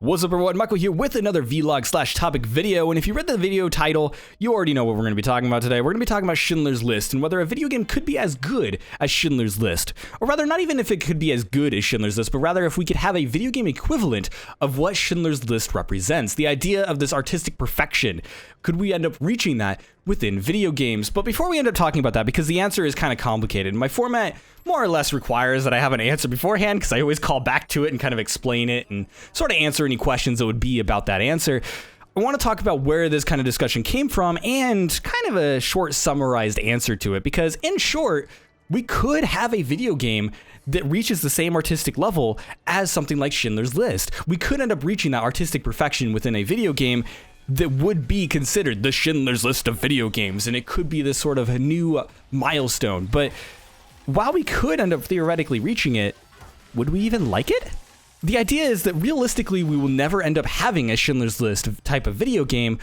What's up everyone, Michael here with another vlog/topic video, and if you read the video title, you already know what we're going to be talking about today. We're going to be talking about Schindler's List and whether a video game could be as good as Schindler's List. Or rather, not even if it could be as good as Schindler's List, but rather if we could have a video game equivalent of what Schindler's List represents. The idea of this artistic perfection. Could we end up reaching that within video games? But before we end up talking about that, because the answer is kind of complicated, my format more or less requires that I have an answer beforehand, because I always call back to it and kind of explain it and sort of answer any questions that would be about that answer. I want to talk about where this kind of discussion came from and kind of a short summarized answer to it, because in short, we could have a video game that reaches the same artistic level as something like Schindler's List. We could end up reaching that artistic perfection within a video game that would be considered the Schindler's List of video games, and it could be this sort of a new milestone. But while we could end up theoretically reaching it, would we even like it? The idea is that realistically, we will never end up having a Schindler's List type of video game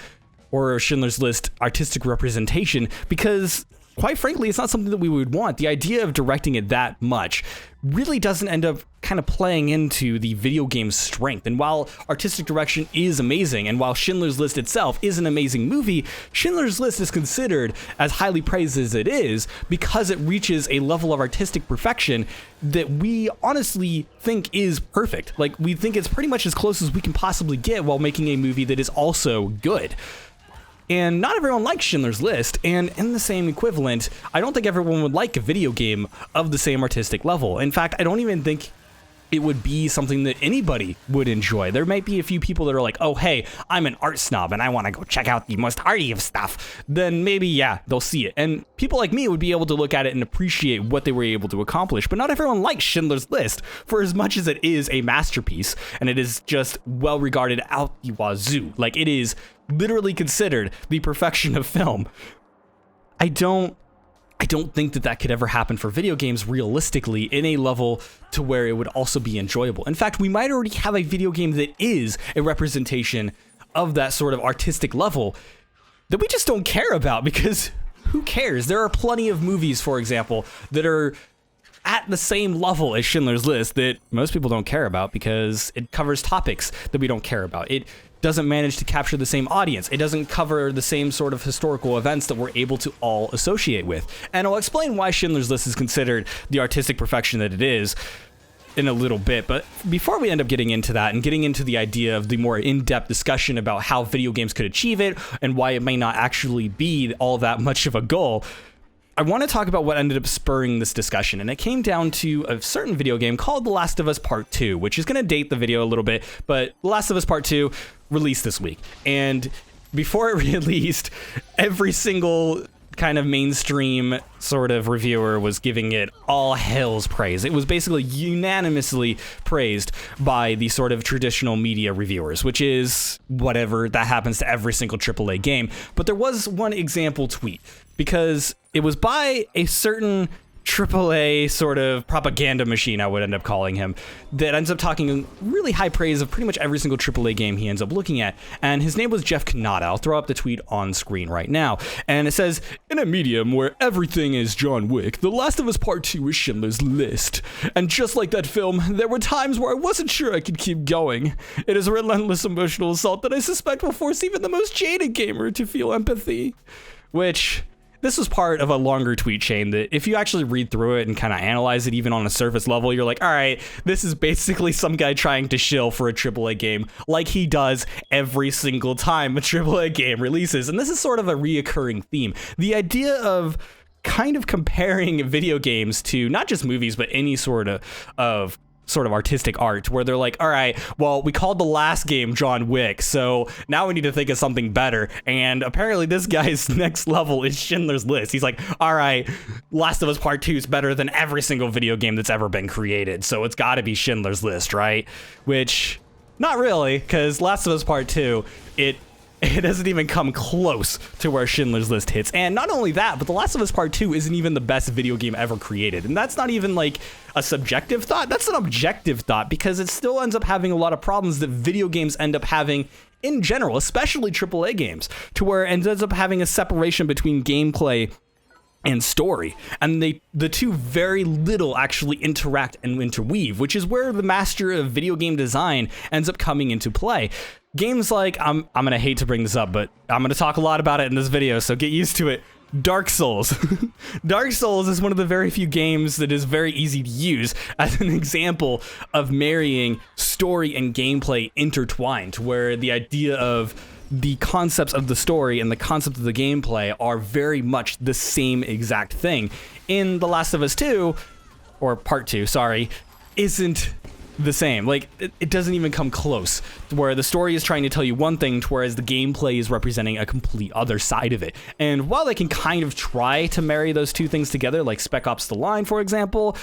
or a Schindler's List artistic representation because, quite frankly, it's not something that we would want. The idea of directing it that much really doesn't end up kind of playing into the video game's strength. And while artistic direction is amazing, and while Schindler's List itself is an amazing movie, Schindler's List is considered as highly praised as it is because it reaches a level of artistic perfection that we honestly think is perfect. Like, we think it's pretty much as close as we can possibly get while making a movie that is also good. And not everyone likes Schindler's List, and in the same equivalent, I don't think everyone would like a video game of the same artistic level. In fact, I don't even think it would be something that anybody would enjoy. There might be a few people that are like, oh, hey, I'm an art snob and I want to go check out the most arty of stuff. Then maybe, yeah, they'll see it. And people like me would be able to look at it and appreciate what they were able to accomplish. But not everyone likes Schindler's List, for as much as it is a masterpiece and it is just well regarded out the wazoo. Like, it is literally considered the perfection of film. I don't think that could ever happen for video games realistically in a level to where it would also be enjoyable. In fact, we might already have a video game that is a representation of that sort of artistic level that we just don't care about, because who cares? There are plenty of movies, for example, that are at the same level as Schindler's List that most people don't care about because it covers topics that we don't care about. It doesn't manage to capture the same audience. It doesn't cover the same sort of historical events that we're able to all associate with. And I'll explain why Schindler's List is considered the artistic perfection that it is in a little bit. But before we end up getting into that and getting into the idea of the more in-depth discussion about how video games could achieve it and why it may not actually be all that much of a goal, I want to talk about what ended up spurring this discussion, and it came down to a certain video game called The Last of Us Part 2, which is going to date the video a little bit, but The Last of Us Part 2 released this week. And before it released, every single kind of mainstream sort of reviewer was giving it all hell's praise. It was basically unanimously praised by the sort of traditional media reviewers, which is whatever, that happens to every single AAA game. But there was one example tweet, because it was by a certain AAA sort of propaganda machine, I would end up calling him, that ends up talking really high praise of pretty much every single AAA game he ends up looking at. And his name was Jeff Kanata. I'll throw up the tweet on screen right now. And it says, in a medium where everything is John Wick, The Last of Us Part 2 is Schindler's List. And just like that film, there were times where I wasn't sure I could keep going. It is a relentless emotional assault that I suspect will force even the most jaded gamer to feel empathy. Which, this was part of a longer tweet chain that if you actually read through it and kind of analyze it even on a surface level, you're like, all right, this is basically some guy trying to shill for a AAA game like he does every single time a AAA game releases. And this is sort of a reoccurring theme. The idea of kind of comparing video games to not just movies, but any sort of artistic art, where they're like, all right, well, we called the last game John Wick, so now we need to think of something better. And apparently this guy's next level is Schindler's List. He's like, all right, Last of Us Part 2 is better than every single video game that's ever been created, so it's got to be Schindler's List, right? Which, not really, because Last of Us Part 2, it doesn't even come close to where Schindler's List hits. And not only that, but The Last of Us Part 2 isn't even the best video game ever created. And that's not even like a subjective thought. That's an objective thought, because it still ends up having a lot of problems that video games end up having in general, especially AAA games, to where it ends up having a separation between gameplay and story, and the two very little actually interact and interweave, which is where the master of video game design ends up coming into play. Games like, I'm gonna hate to bring this up, but I'm gonna talk a lot about it in this video, so get used to it. Dark Souls. Dark Souls is one of the very few games that is very easy to use as an example of marrying story and gameplay intertwined, where the idea of the concepts of the story and the concept of the gameplay are very much the same exact thing. In The Last of Us 2, or Part 2, sorry, isn't the same. Like, it doesn't even come close, where the story is trying to tell you one thing, whereas the gameplay is representing a complete other side of it. And while they can kind of try to marry those two things together, like Spec Ops The Line, for example,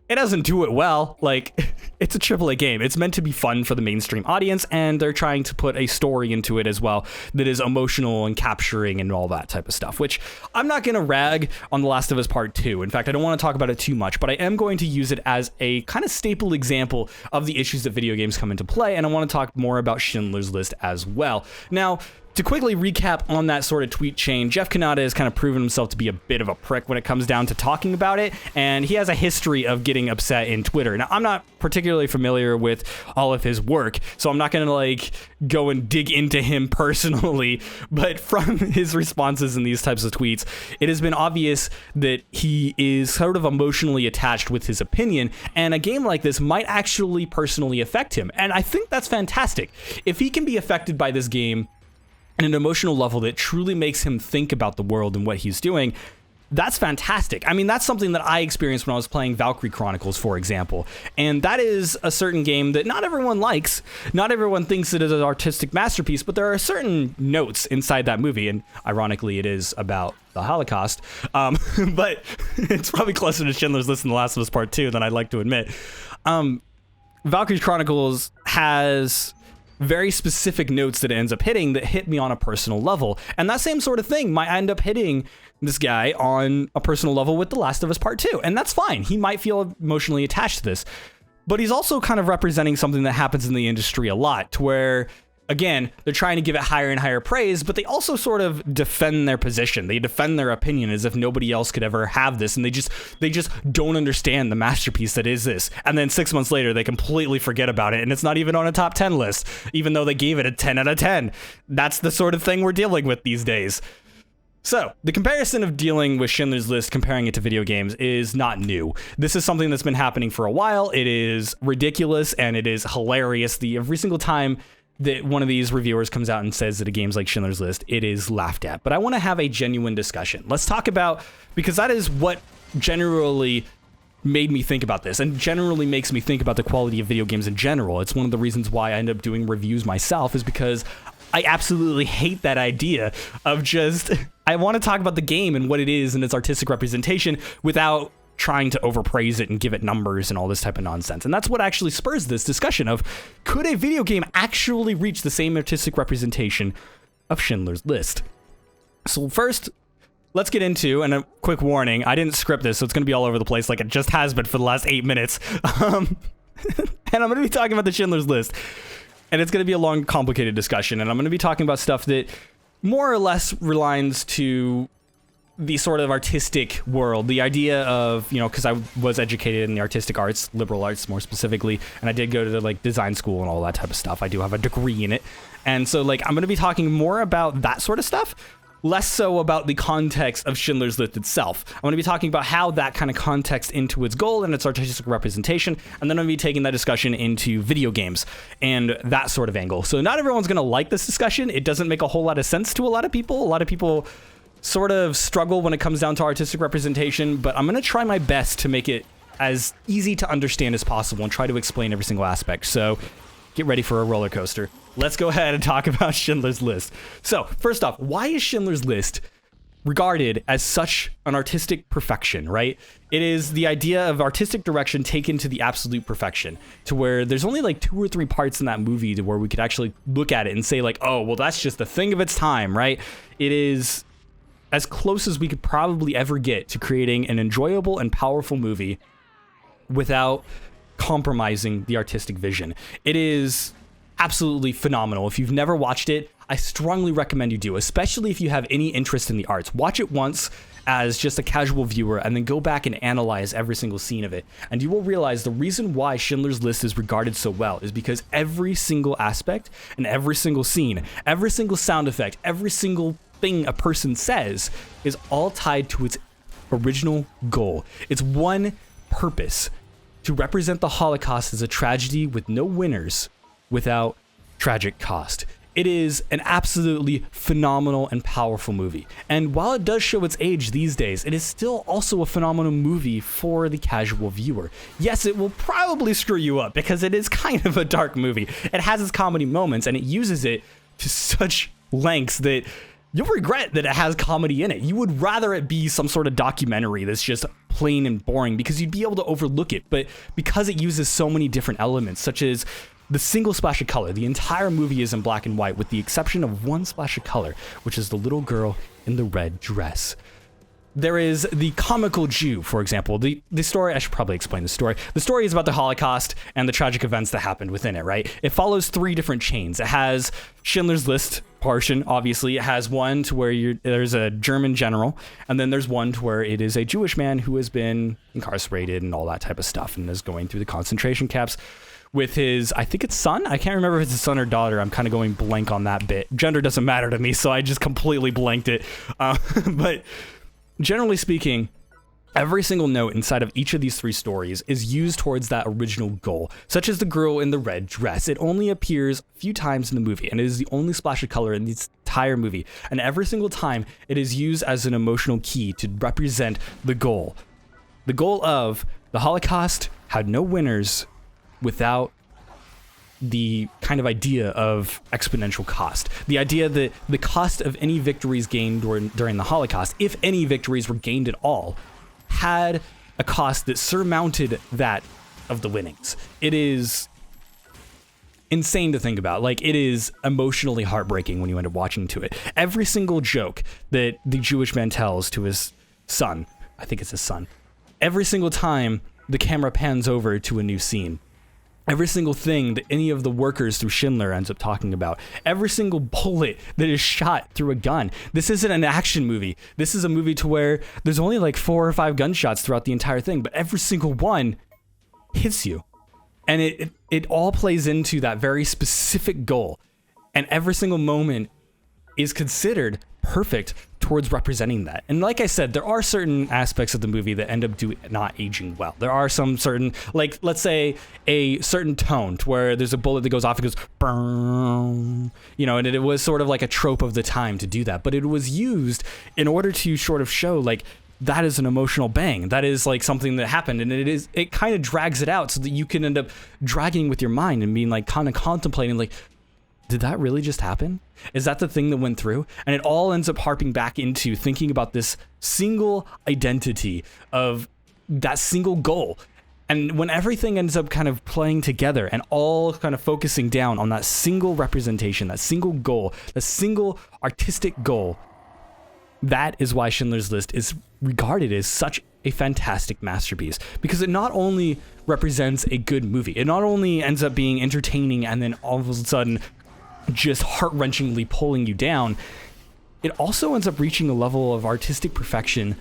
it doesn't do it well. Like, it's a AAA game. It's meant to be fun for the mainstream audience, and they're trying to put a story into it as well that is emotional and capturing and all that type of stuff, which I'm not going to rag on The Last of Us Part 2. In fact, I don't want to talk about it too much, but I am going to use it as a kind of staple example of the issues that video games come into play, and I want to talk more about Schindler's List as well. Now, to quickly recap on that sort of tweet chain, Jeff Kanata has kind of proven himself to be a bit of a prick when it comes down to talking about it, and he has a history of getting upset in Twitter. Now, I'm not particularly familiar with all of his work, so I'm not going to like go and dig into him personally, but from his responses in these types of tweets, it has been obvious that he is sort of emotionally attached with his opinion, and a game like this might actually personally affect him, and I think that's fantastic. If he can be affected by this game and an emotional level that truly makes him think about the world and what he's doing, that's fantastic. I mean, that's something that I experienced when I was playing Valkyrie Chronicles, for example. And that is a certain game that not everyone likes. Not everyone thinks it is an artistic masterpiece, but there are certain notes inside that movie, and ironically, it is about the Holocaust. But it's probably closer to Schindler's List than The Last of Us Part 2 than I'd like to admit. Valkyrie Chronicles has very specific notes that it ends up hitting that hit me on a personal level. And that same sort of thing might end up hitting this guy on a personal level with The Last of Us Part 2. And that's fine. He might feel emotionally attached to this. But he's also kind of representing something that happens in the industry a lot, to where, again, they're trying to give it higher and higher praise, but they also sort of defend their position. They defend their opinion as if nobody else could ever have this, and they just don't understand the masterpiece that is this. And then 6 months later, they completely forget about it, and it's not even on a top 10 list, even though they gave it a 10 out of 10. That's the sort of thing we're dealing with these days. So, the comparison of dealing with Schindler's List, comparing it to video games, is not new. This is something that's been happening for a while. It is ridiculous, and it is hilarious. Every single time that one of these reviewers comes out and says that a game's like Schindler's List, it is laughed at. But I want to have a genuine discussion. Let's talk about, because that is what generally made me think about this, and generally makes me think about the quality of video games in general. It's one of the reasons why I end up doing reviews myself, is because I absolutely hate that idea of just, I want to talk about the game and what it is and its artistic representation without trying to overpraise it and give it numbers and all this type of nonsense. And that's what actually spurs this discussion of, could a video game actually reach the same artistic representation of Schindler's List? So first, let's get into, and a quick warning, I didn't script this, so it's going to be all over the place like it just has been for the last 8 minutes. And I'm going to be talking about the Schindler's List. And it's going to be a long, complicated discussion, and I'm going to be talking about stuff that more or less relates to the sort of artistic world, the idea of, you know, because I was educated in the artistic arts, liberal arts more specifically, and I did go to the like design school and all that type of stuff. I do have a degree in it. And so like, I'm going to be talking more about that sort of stuff, less so about the context of Schindler's List itself. I'm going to be talking about how that kind of context into its goal and its artistic representation, and then I'm going to be taking that discussion into video games and that sort of angle. So not everyone's going to like this discussion. It doesn't make a whole lot of sense to a lot of people. A lot of people sort of struggle when it comes down to artistic representation, but I'm going to try my best to make it as easy to understand as possible and try to explain every single aspect. So get ready for a roller coaster. Let's go ahead and talk about Schindler's List. So first off, why is Schindler's List regarded as such an artistic perfection, right? It is the idea of artistic direction taken to the absolute perfection, to where there's only like 2 or 3 parts in that movie to where we could actually look at it and say like, oh, well, that's just the thing of its time, right? It is as close as we could probably ever get to creating an enjoyable and powerful movie without compromising the artistic vision. It is absolutely phenomenal. If you've never watched it, I strongly recommend you do, especially if you have any interest in the arts. Watch it once as just a casual viewer and then go back and analyze every single scene of it. And you will realize the reason why Schindler's List is regarded so well is because every single aspect and every single scene, every single sound effect, every single thing a person says is all tied to its original goal. It's one purpose: to represent the Holocaust as a tragedy with no winners without tragic cost. It is an absolutely phenomenal and powerful movie. And while it does show its age these days, it is still also a phenomenal movie for the casual viewer. Yes, it will probably screw you up because it is kind of a dark movie. It has its comedy moments and it uses it to such lengths that you'll regret that it has comedy in it. You would rather it be some sort of documentary that's just plain and boring because you'd be able to overlook it. But because it uses so many different elements, such as the single splash of color, the entire movie is in black and white with the exception of one splash of color, which is the little girl in the red dress. There is the comical Jew, for example. The story, I should probably explain the story. The story is about the Holocaust and the tragic events that happened within it, right? It follows three different chains. It has Schindler's List portion, obviously. It has one to where there's a German general, and then there's one to where it is a Jewish man who has been incarcerated and all that type of stuff and is going through the concentration camps with his, I think it's son? I can't remember if it's a son or daughter. I'm kind of going blank on that bit. Gender doesn't matter to me, so I just completely blanked it. But generally speaking, every single note inside of each of these three stories is used towards that original goal, such as the girl in the red dress. It only appears a few times in the movie, and it is the only splash of color in the entire movie. And every single time, it is used as an emotional key to represent the goal. The goal of the Holocaust had no winners without the kind of idea of exponential cost. The idea that the cost of any victories gained during the Holocaust, if any victories were gained at all, had a cost that surmounted that of the winnings. It is insane to think about. Like, it is emotionally heartbreaking when you end up watching to it. Every single joke that the Jewish man tells to his son, I think it's his son, every single time the camera pans over to a new scene, every single thing that any of the workers through Schindler ends up talking about, every single bullet that is shot through a gun. This isn't an action movie. This is a movie to where there's only like 4 or 5 gunshots throughout the entire thing, but every single one hits you. And it all plays into that very specific goal. And every single moment is considered perfect towards representing that. And like I said, there are certain aspects of the movie that end up not aging well. There are some certain, like, let's say a certain tone to where there's a bullet that goes off and goes, burn, you know, and it was sort of like a trope of the time to do that. But it was used in order to sort of show, like, that is an emotional bang. That is like something that happened, and it kind of drags it out so that you can end up dragging with your mind and being like kind of contemplating, like, did that really just happen? Is that the thing that went through? And it all ends up harping back into thinking about this single identity of that single goal. And when everything ends up kind of playing together and all kind of focusing down on that single representation, that single goal, that single artistic goal, that is why Schindler's List is regarded as such a fantastic masterpiece, because it not only represents a good movie, it not only ends up being entertaining and then all of a sudden just heart-wrenchingly pulling you down, it also ends up reaching a level of artistic perfection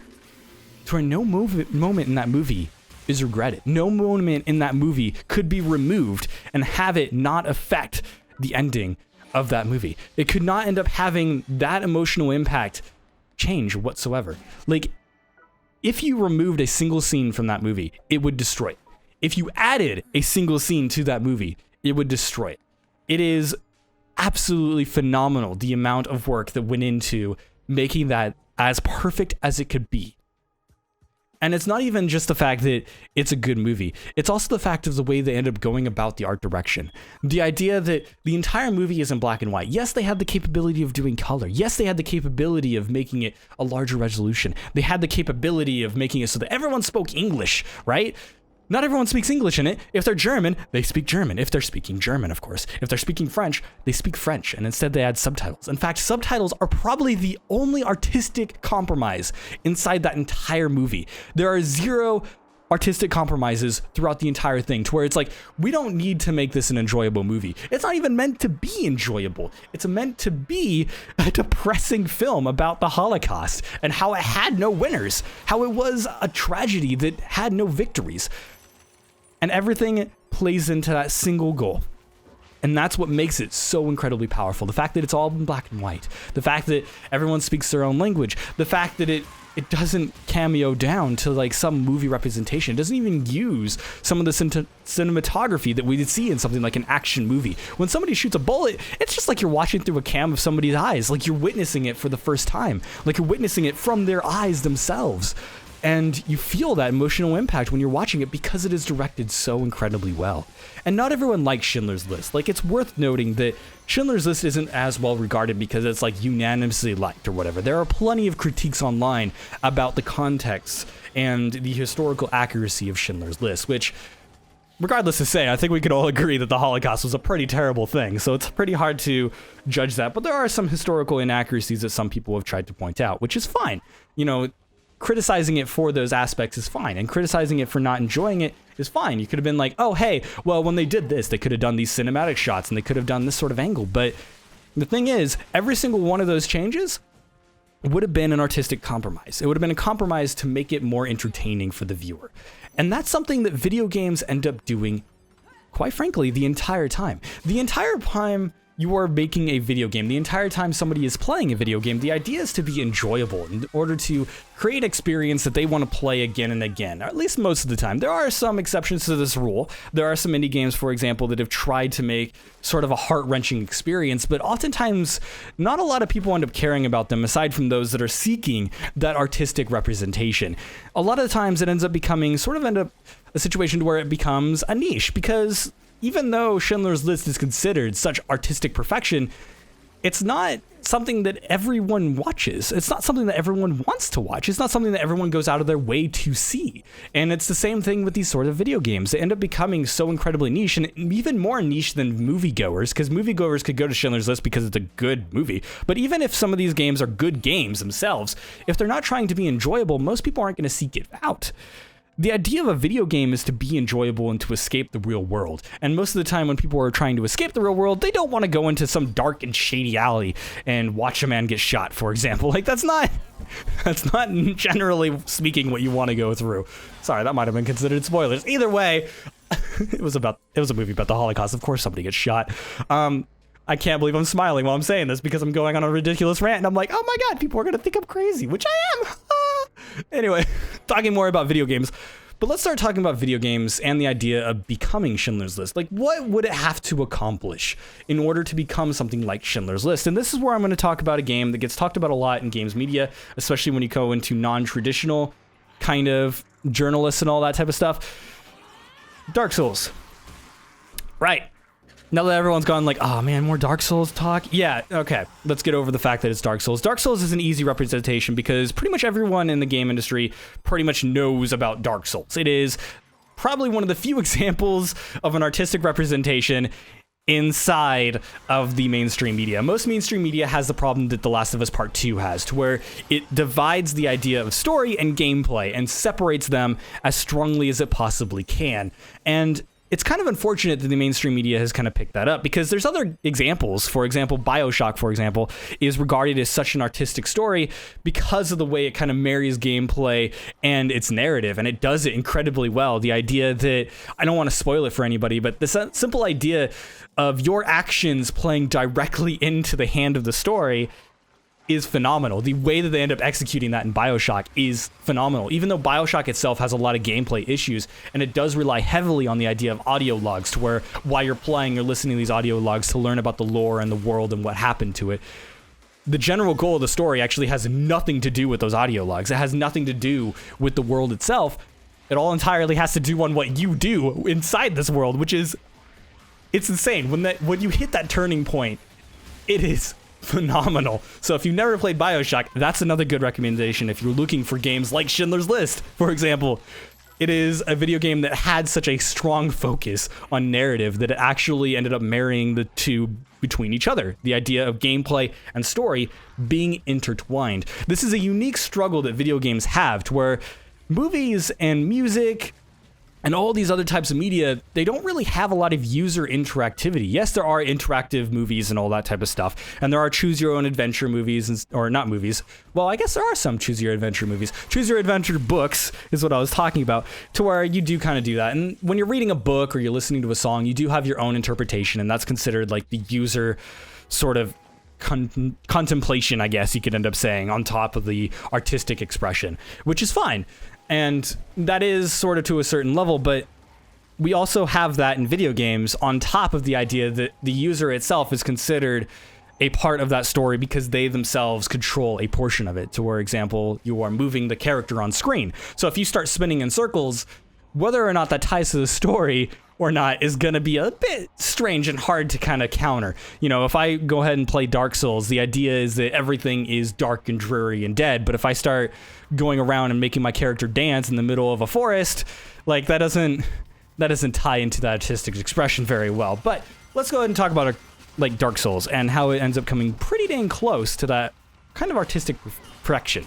to where no moment in that movie is regretted. No moment in that movie could be removed and have it not affect the ending of that movie. It could not end up having that emotional impact change whatsoever. Like, if you removed a single scene from that movie, it would destroy it. If you added a single scene to that movie, it would destroy it. It is absolutely phenomenal, the amount of work that went into making that as perfect as it could be. And it's not even just the fact that it's a good movie. It's also the fact of the way they end up going about the art direction. The idea that the entire movie is in black and white. Yes, they had the capability of doing color. Yes, they had the capability of making it a larger resolution. They had the capability of making it so that everyone spoke English, right? Not everyone speaks English in it. If they're German, they speak German. If they're speaking German, of course. If they're speaking French, they speak French. And instead they add subtitles. In fact, subtitles are probably the only artistic compromise inside that entire movie. There are zero artistic compromises throughout the entire thing, to where it's like, we don't need to make this an enjoyable movie. It's not even meant to be enjoyable. It's meant to be a depressing film about the Holocaust and how it had no winners, how it was a tragedy that had no victories. And everything plays into that single goal. And that's what makes it so incredibly powerful. The fact that it's all in black and white. The fact that everyone speaks their own language. The fact that it doesn't cameo down to like some movie representation. It doesn't even use some of the cinematography that we'd see in something like an action movie. When somebody shoots a bullet, it's just like you're watching through a cam of somebody's eyes. Like you're witnessing it for the first time. Like you're witnessing it from their eyes themselves. And you feel that emotional impact when you're watching it because it is directed so incredibly well. And not everyone likes Schindler's List. Like, it's worth noting that Schindler's List isn't as well regarded because it's like unanimously liked or whatever. There are plenty of critiques online about the context and the historical accuracy of Schindler's List, which, regardless to say, I think we could all agree that the Holocaust was a pretty terrible thing. So it's pretty hard to judge that. But there are some historical inaccuracies that some people have tried to point out, which is fine. You know, criticizing it for those aspects is fine, and criticizing it for not enjoying it is fine. You could have been like, oh, hey, well, when they did this, they could have done these cinematic shots and they could have done this sort of angle. But the thing is, every single one of those changes would have been an artistic compromise. It would have been a compromise to make it more entertaining for the viewer. And that's something that video games end up doing, quite frankly, the entire time. The entire time you are making a video game, the entire time somebody is playing a video game, the idea is to be enjoyable in order to create an experience that they want to play again and again, or at least most of the time. There are some exceptions to this rule. There are some indie games, for example, that have tried to make sort of a heart-wrenching experience, but oftentimes not a lot of people end up caring about them aside from those that are seeking that artistic representation. A lot of the times it ends up becoming a situation where it becomes a niche, because even though Schindler's List is considered such artistic perfection, it's not something that everyone watches. It's not something that everyone wants to watch. It's not something that everyone goes out of their way to see. And it's the same thing with these sort of video games. They end up becoming so incredibly niche, and even more niche than moviegoers, because moviegoers could go to Schindler's List because it's a good movie. But even if some of these games are good games themselves, if they're not trying to be enjoyable, most people aren't going to seek it out. The idea of a video game is to be enjoyable and to escape the real world. And most of the time when people are trying to escape the real world, they don't want to go into some dark and shady alley and watch a man get shot, for example. Like, that's not generally speaking what you want to go through. Sorry, that might have been considered spoilers. Either way, it was a movie about the Holocaust. Of course somebody gets shot. I can't believe I'm smiling while I'm saying this because I'm going on a ridiculous rant and I'm like, oh my god, people are going to think I'm crazy, which I am. Anyway, talking more about video games. But let's start talking about video games and the idea of becoming Schindler's List. Like, what would it have to accomplish in order to become something like Schindler's List? And this is where I'm going to talk about a game that gets talked about a lot in games media, especially when you go into non-traditional kind of journalists and all that type of stuff. Dark Souls. Right. Now that everyone's gone like, oh man, more Dark Souls talk? Yeah, okay, let's get over the fact that it's Dark Souls. Dark Souls is an easy representation because pretty much everyone in the game industry pretty much knows about Dark Souls. It is probably one of the few examples of an artistic representation inside of the mainstream media. Most mainstream media has the problem that The Last of Us Part 2 has, to where it divides the idea of story and gameplay and separates them as strongly as it possibly can. And it's kind of unfortunate that the mainstream media has kind of picked that up because there's other examples. For example, Bioshock, for example, is regarded as such an artistic story because of the way it kind of marries gameplay and its narrative, and it does it incredibly well. The idea that, I don't want to spoil it for anybody, but the simple idea of your actions playing directly into the hand of the story is phenomenal. The way that they end up executing that in Bioshock is phenomenal. Even though Bioshock itself has a lot of gameplay issues, and it does rely heavily on the idea of audio logs, to where while you're playing, you're listening to these audio logs to learn about the lore and the world and what happened to it. The general goal of the story actually has nothing to do with those audio logs. It has nothing to do with the world itself. It all entirely has to do on what you do inside this world, which is, it's insane. When you hit that turning point, it is phenomenal. So if you've never played Bioshock, that's another good recommendation if you're looking for games like Schindler's List, for example. It is a video game that had such a strong focus on narrative that it actually ended up marrying the two between each other. The idea of gameplay and story being intertwined. This is a unique struggle that video games have, to where movies and music And all these other types of media, they don't really have a lot of user interactivity. Yes, there are interactive movies and all that type of stuff. And there are choose your own adventure movies, or not movies. Well, I guess there are some choose your adventure movies. Choose your adventure books is what I was talking about, to where you do kind of do that. And when you're reading a book or you're listening to a song, you do have your own interpretation. And that's considered like the user sort of contemplation, I guess you could end up saying, on top of the artistic expression, which is fine. And that is sort of to a certain level, but we also have that in video games on top of the idea that the user itself is considered a part of that story because they themselves control a portion of it. To where, example, you are moving the character on screen. So if you start spinning in circles, whether or not that ties to the story or not is going to be a bit strange and hard to kind of counter. You know, if I go ahead and play Dark Souls, the idea is that everything is dark and dreary and dead. But if I start going around and making my character dance in the middle of a forest, like that doesn't tie into that artistic expression very well. But let's go ahead and talk about like Dark Souls and how it ends up coming pretty dang close to that kind of artistic perfection.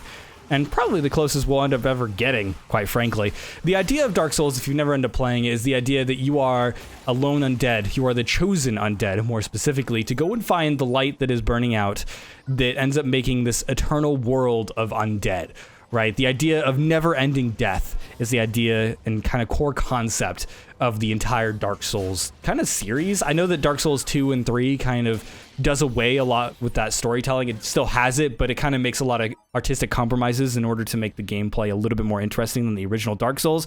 And probably the closest we'll end up ever getting, quite frankly. The idea of Dark Souls, if you never end up playing it, is the idea that you are a lone undead. You are the chosen undead, more specifically, to go and find the light that is burning out that ends up making this eternal world of undead, right? The idea of never-ending death is the idea and kind of core concept of the entire Dark Souls kind of series. I know that Dark Souls 2 and 3 kind of does away a lot with that storytelling. It still has it, but it kind of makes a lot of artistic compromises in order to make the gameplay a little bit more interesting than the original Dark Souls.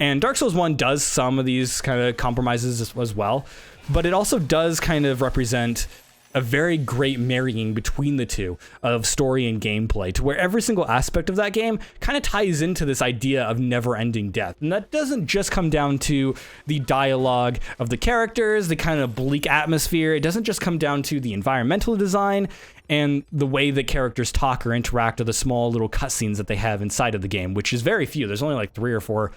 And Dark Souls 1 does some of these kind of compromises as well, but it also does kind of represent a very great marrying between the two of story and gameplay, to where every single aspect of that game kind of ties into this idea of never-ending death. And that doesn't just come down to the dialogue of the characters, the kind of bleak atmosphere. It doesn't just come down to the environmental design and the way that characters talk or interact, or the small little cutscenes that they have inside of the game, which is very few. There's only like 3 or 4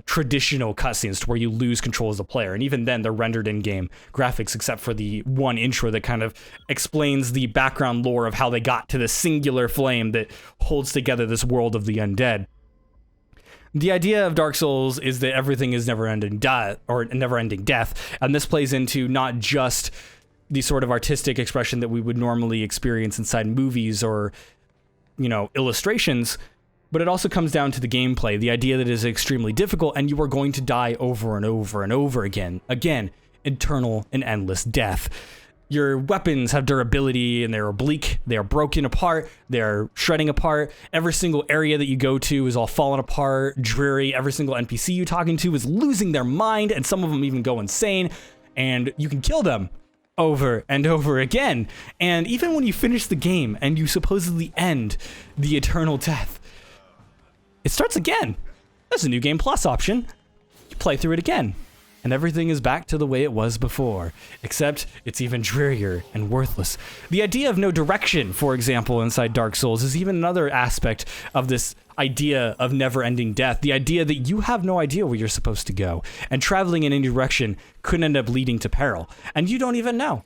traditional cutscenes to where you lose control as a player, and even then they're rendered in-game graphics, except for the one intro that kind of explains the background lore of how they got to the singular flame that holds together this world of the undead. The idea of Dark Souls is that everything is never-ending death, and this plays into not just the sort of artistic expression that we would normally experience inside movies or, you know, illustrations, but it also comes down to the gameplay, the idea that it is extremely difficult and you are going to die over and over and over again. Again, eternal and endless death. Your weapons have durability and they're oblique, they are broken apart, they're shredding apart. Every single area that you go to is all falling apart, dreary. Every single NPC you're talking to is losing their mind, and some of them even go insane, and you can kill them over and over again. And even when you finish the game and you supposedly end the eternal death, it starts again. There's a new game plus option. You play through it again, and everything is back to the way it was before, except it's even drearier and worthless. The idea of no direction, for example, inside Dark Souls is even another aspect of this idea of never-ending death. The idea that you have no idea where you're supposed to go, and traveling in any direction could end up leading to peril, and you don't even know.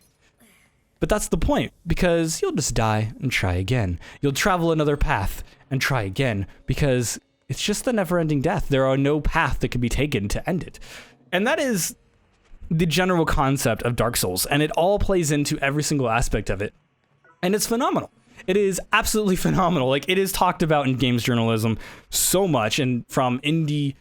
But that's the point, because you'll just die and try again. You'll travel another path and try again, because it's just the never-ending death. There are no path that can be taken to end it. And that is the general concept of Dark Souls, and it all plays into every single aspect of it. And it's phenomenal. It is absolutely phenomenal. Like, it is talked about in games journalism so much, and from indie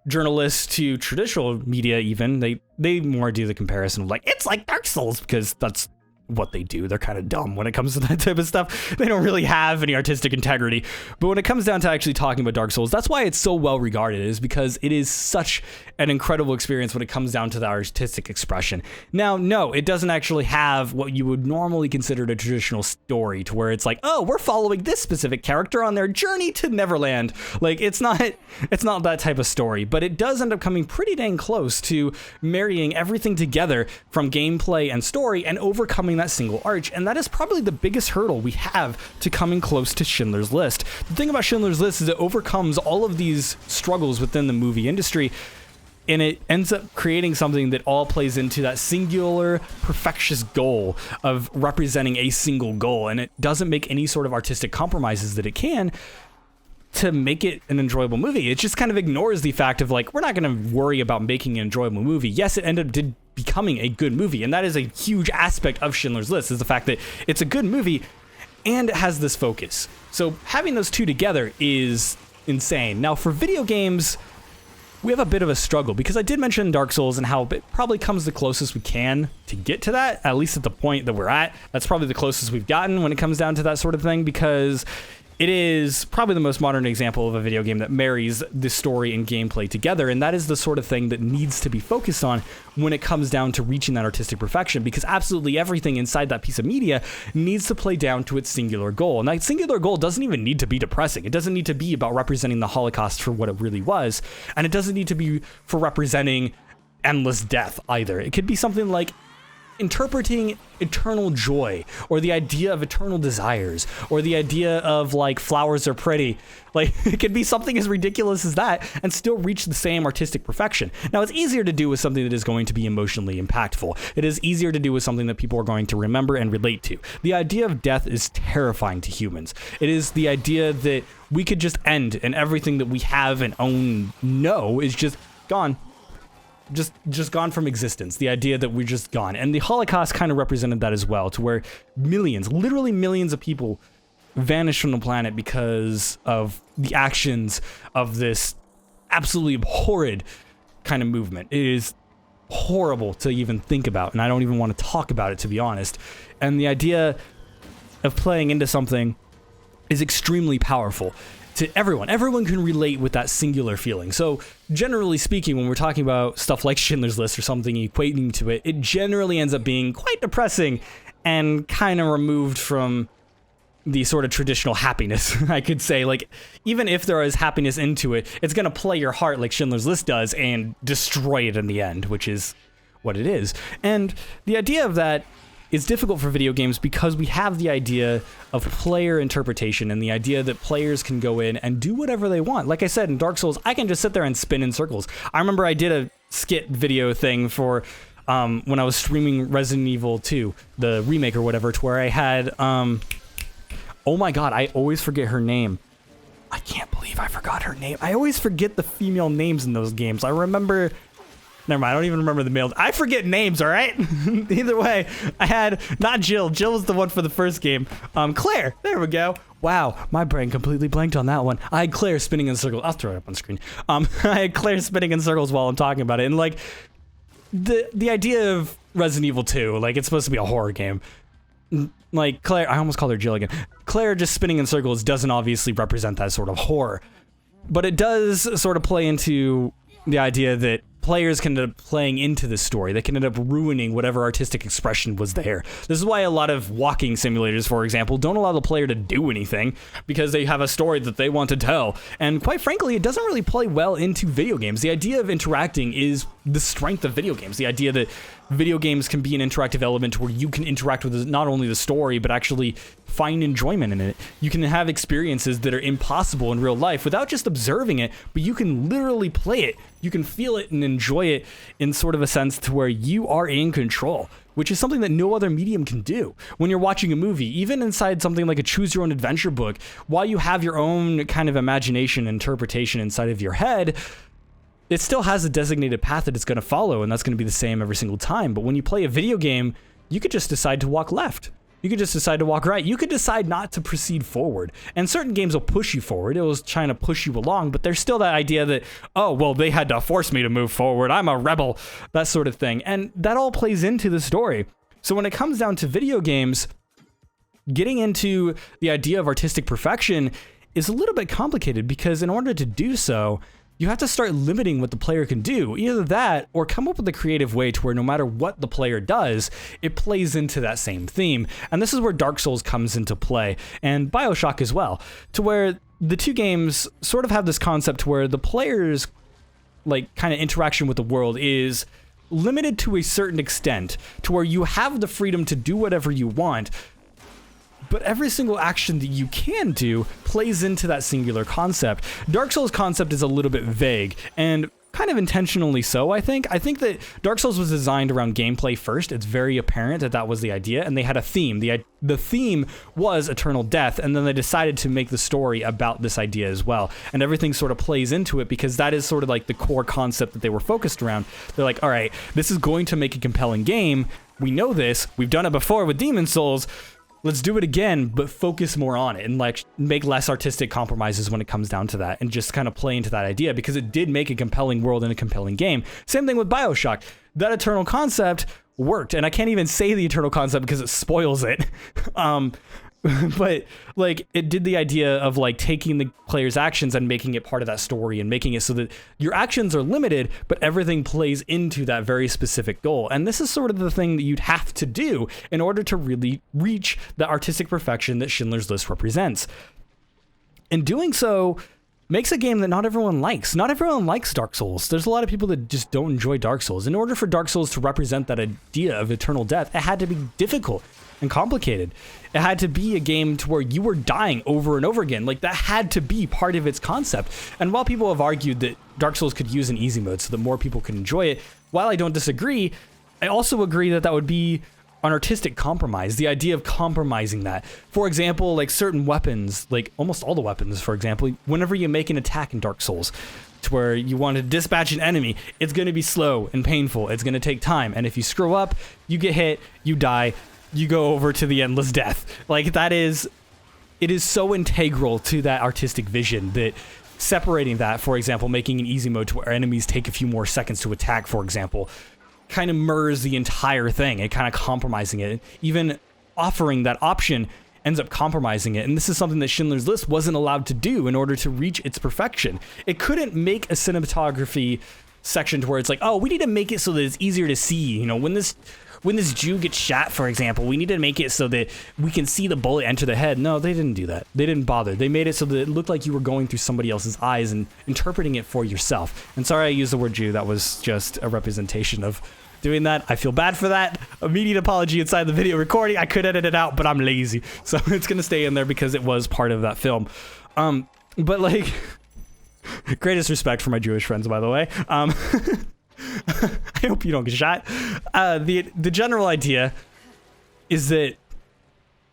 journalists to traditional media even, they more do the comparison of like, it's like Dark Souls, because that's what they do. They're kind of dumb when it comes to that type of stuff. They don't really have any artistic integrity. But when it comes down to actually talking about Dark Souls, that's why it's so well regarded, is because it is such an incredible experience when it comes down to the artistic expression. Now, no, it doesn't actually have what you would normally consider a traditional story, to where it's like, oh, we're following this specific character on their journey to Neverland. Like, it's not that type of story, but it does end up coming pretty dang close to marrying everything together from gameplay and story and overcoming that single arch. And that is probably the biggest hurdle we have to coming close to Schindler's List. The thing about Schindler's List is it overcomes all of these struggles within the movie industry, and it ends up creating something that all plays into that singular, perfectious goal of representing a single goal, and it doesn't make any sort of artistic compromises that it can. to make it an enjoyable movie. It just kind of ignores the fact of like, we're not going to worry about making an enjoyable movie. Yes, it ended up becoming a good movie, and that is a huge aspect of Schindler's List, is the fact that it's a good movie and it has this focus. So having those two together is insane. Now for video games, we have a bit of a struggle, because I did mention Dark Souls and how it probably comes the closest we can to get to that, at least at the point that we're at. That's probably the closest we've gotten when it comes down to that sort of thing, because it is probably the most modern example of a video game that marries the story and gameplay together, and that is the sort of thing that needs to be focused on when it comes down to reaching that artistic perfection, because absolutely everything inside that piece of media needs to play down to its singular goal. And that singular goal doesn't even need to be depressing. It doesn't need to be about representing the Holocaust for what it really was, and it doesn't need to be for representing endless death either. It could be something like interpreting eternal joy, or the idea of eternal desires, or the idea of like flowers are pretty. Like, it could be something as ridiculous as that and still reach the same artistic perfection. Now, it's easier to do with something that is going to be emotionally impactful. It is easier to do with something that people are going to remember and relate to. The idea of death is terrifying to humans. It is the idea that we could just end and everything that we have and know is just gone. Just gone from existence. The idea that we're just gone. And the Holocaust kind of represented that as well, to where millions, literally millions of people vanished from the planet because of the actions of this absolutely horrid kind of movement. It is horrible to even think about, and I don't even want to talk about it, to be honest. And the idea of playing into something is extremely powerful to everyone. Everyone can relate with that singular feeling. So generally speaking, when we're talking about stuff like Schindler's List or something equating to it, it generally ends up being quite depressing and kind of removed from the sort of traditional happiness, I could say. Like, even if there is happiness into it, it's going to play your heart like Schindler's List does and destroy it in the end, which is what it is. And the idea of that is difficult for video games because we have the idea of player interpretation and the idea that players can go in and do whatever they want. Like I said, in Dark Souls, I can just sit there and spin in circles. I remember I did a skit video thing for when I was streaming Resident Evil 2, the remake or whatever, to where I had, oh my god, I always forget her name. I can't believe I forgot her name. I always forget the female names in those games. I remember... Never mind, I don't even remember the males. I forget names, all right? Either way, I had, not Jill. Jill was the one for the first game. Claire, there we go. Wow, my brain completely blanked on that one. I had Claire spinning in circles. I'll throw it up on screen. I had Claire spinning in circles while I'm talking about it. And like, the idea of Resident Evil 2, like, it's supposed to be a horror game. Like, Claire, I almost called her Jill again. Claire just spinning in circles doesn't obviously represent that sort of horror. But it does sort of play into the idea that players can end up playing into the story. They can end up ruining whatever artistic expression was there. This is why a lot of walking simulators, for example, don't allow the player to do anything, because they have a story that they want to tell. And quite frankly, it doesn't really play well into video games. The idea of interacting is the strength of video games. The idea that video games can be an interactive element where you can interact with not only the story, but actually find enjoyment in it. You can have experiences that are impossible in real life without just observing it, but you can literally play it. You can feel it and enjoy it in sort of a sense to where you are in control, which is something that no other medium can do. When you're watching a movie, even inside something like a choose your own adventure book, while you have your own kind of imagination and interpretation inside of your head, it still has a designated path that it's going to follow, and that's going to be the same every single time. But when you play a video game, you could just decide to walk left. You could just decide to walk right. You could decide not to proceed forward. And certain games will push you forward. It was trying to push you along, but there's still that idea that, oh, well, they had to force me to move forward. I'm a rebel, that sort of thing. And that all plays into the story. So when it comes down to video games, getting into the idea of artistic perfection is a little bit complicated, because in order to do so, you have to start limiting what the player can do. Either that, or come up with a creative way to where no matter what the player does, it plays into that same theme. And this is where Dark Souls comes into play, and Bioshock as well, to where the two games sort of have this concept where the player's like kind of interaction with the world is limited to a certain extent, to where you have the freedom to do whatever you want, but every single action that you can do plays into that singular concept. Dark Souls' concept is a little bit vague, and kind of intentionally so, I think. I think that Dark Souls was designed around gameplay first. It's very apparent that that was the idea, and they had a theme. The theme was eternal death, and then they decided to make the story about this idea as well. And everything sort of plays into it because that is sort of like the core concept that they were focused around. They're like, all right, this is going to make a compelling game. We know this. We've done it before with Demon Souls. Let's do it again, but focus more on it and like make less artistic compromises when it comes down to that, and just kind of play into that idea because it did make a compelling world and a compelling game. Same thing with Bioshock. That eternal concept worked, and I can't even say the eternal concept because it spoils it. But like it did the idea of like taking the player's actions and making it part of that story and making it so that your actions are limited, but everything plays into that very specific goal. And this is sort of the thing that you'd have to do in order to really reach the artistic perfection that Schindler's List represents. And doing so makes a game that not everyone likes. Not everyone likes Dark Souls. There's a lot of people that just don't enjoy Dark Souls. In order for Dark Souls to represent that idea of eternal death, it had to be difficult and complicated. It had to be a game to where you were dying over and over again. Like that had to be part of its concept. And while people have argued that Dark Souls could use an easy mode so that more people can enjoy it, while I don't disagree, I also agree that that would be an artistic compromise. The idea of compromising that. For example, like certain weapons, like almost all the weapons, for example, whenever you make an attack in Dark Souls, to where you want to dispatch an enemy, it's going to be slow and painful. It's going to take time. And if you screw up, you get hit, you die, you go over to the endless death. Like it is so integral to that artistic vision that separating that, for example, making an easy mode to where enemies take a few more seconds to attack, for example, kind of mirrors the entire thing and kind of compromising it. Even offering that option ends up compromising it. And this is something that Schindler's List wasn't allowed to do in order to reach its perfection. It couldn't make a cinematography section to where it's like, oh, we need to make it so that it's easier to see. You know, when this Jew gets shot, for example, we need to make it so that we can see the bullet enter the head. No, they didn't do that. They didn't bother. They made it so that it looked like you were going through somebody else's eyes and interpreting it for yourself. And sorry I used the word Jew. That was just a representation of doing that. I feel bad for that. Immediate apology inside the video recording. I could edit it out, but I'm lazy. So it's going to stay in there because it was part of that film. But like, greatest respect for my Jewish friends, by the way. I hope you don't get shot. The general idea is that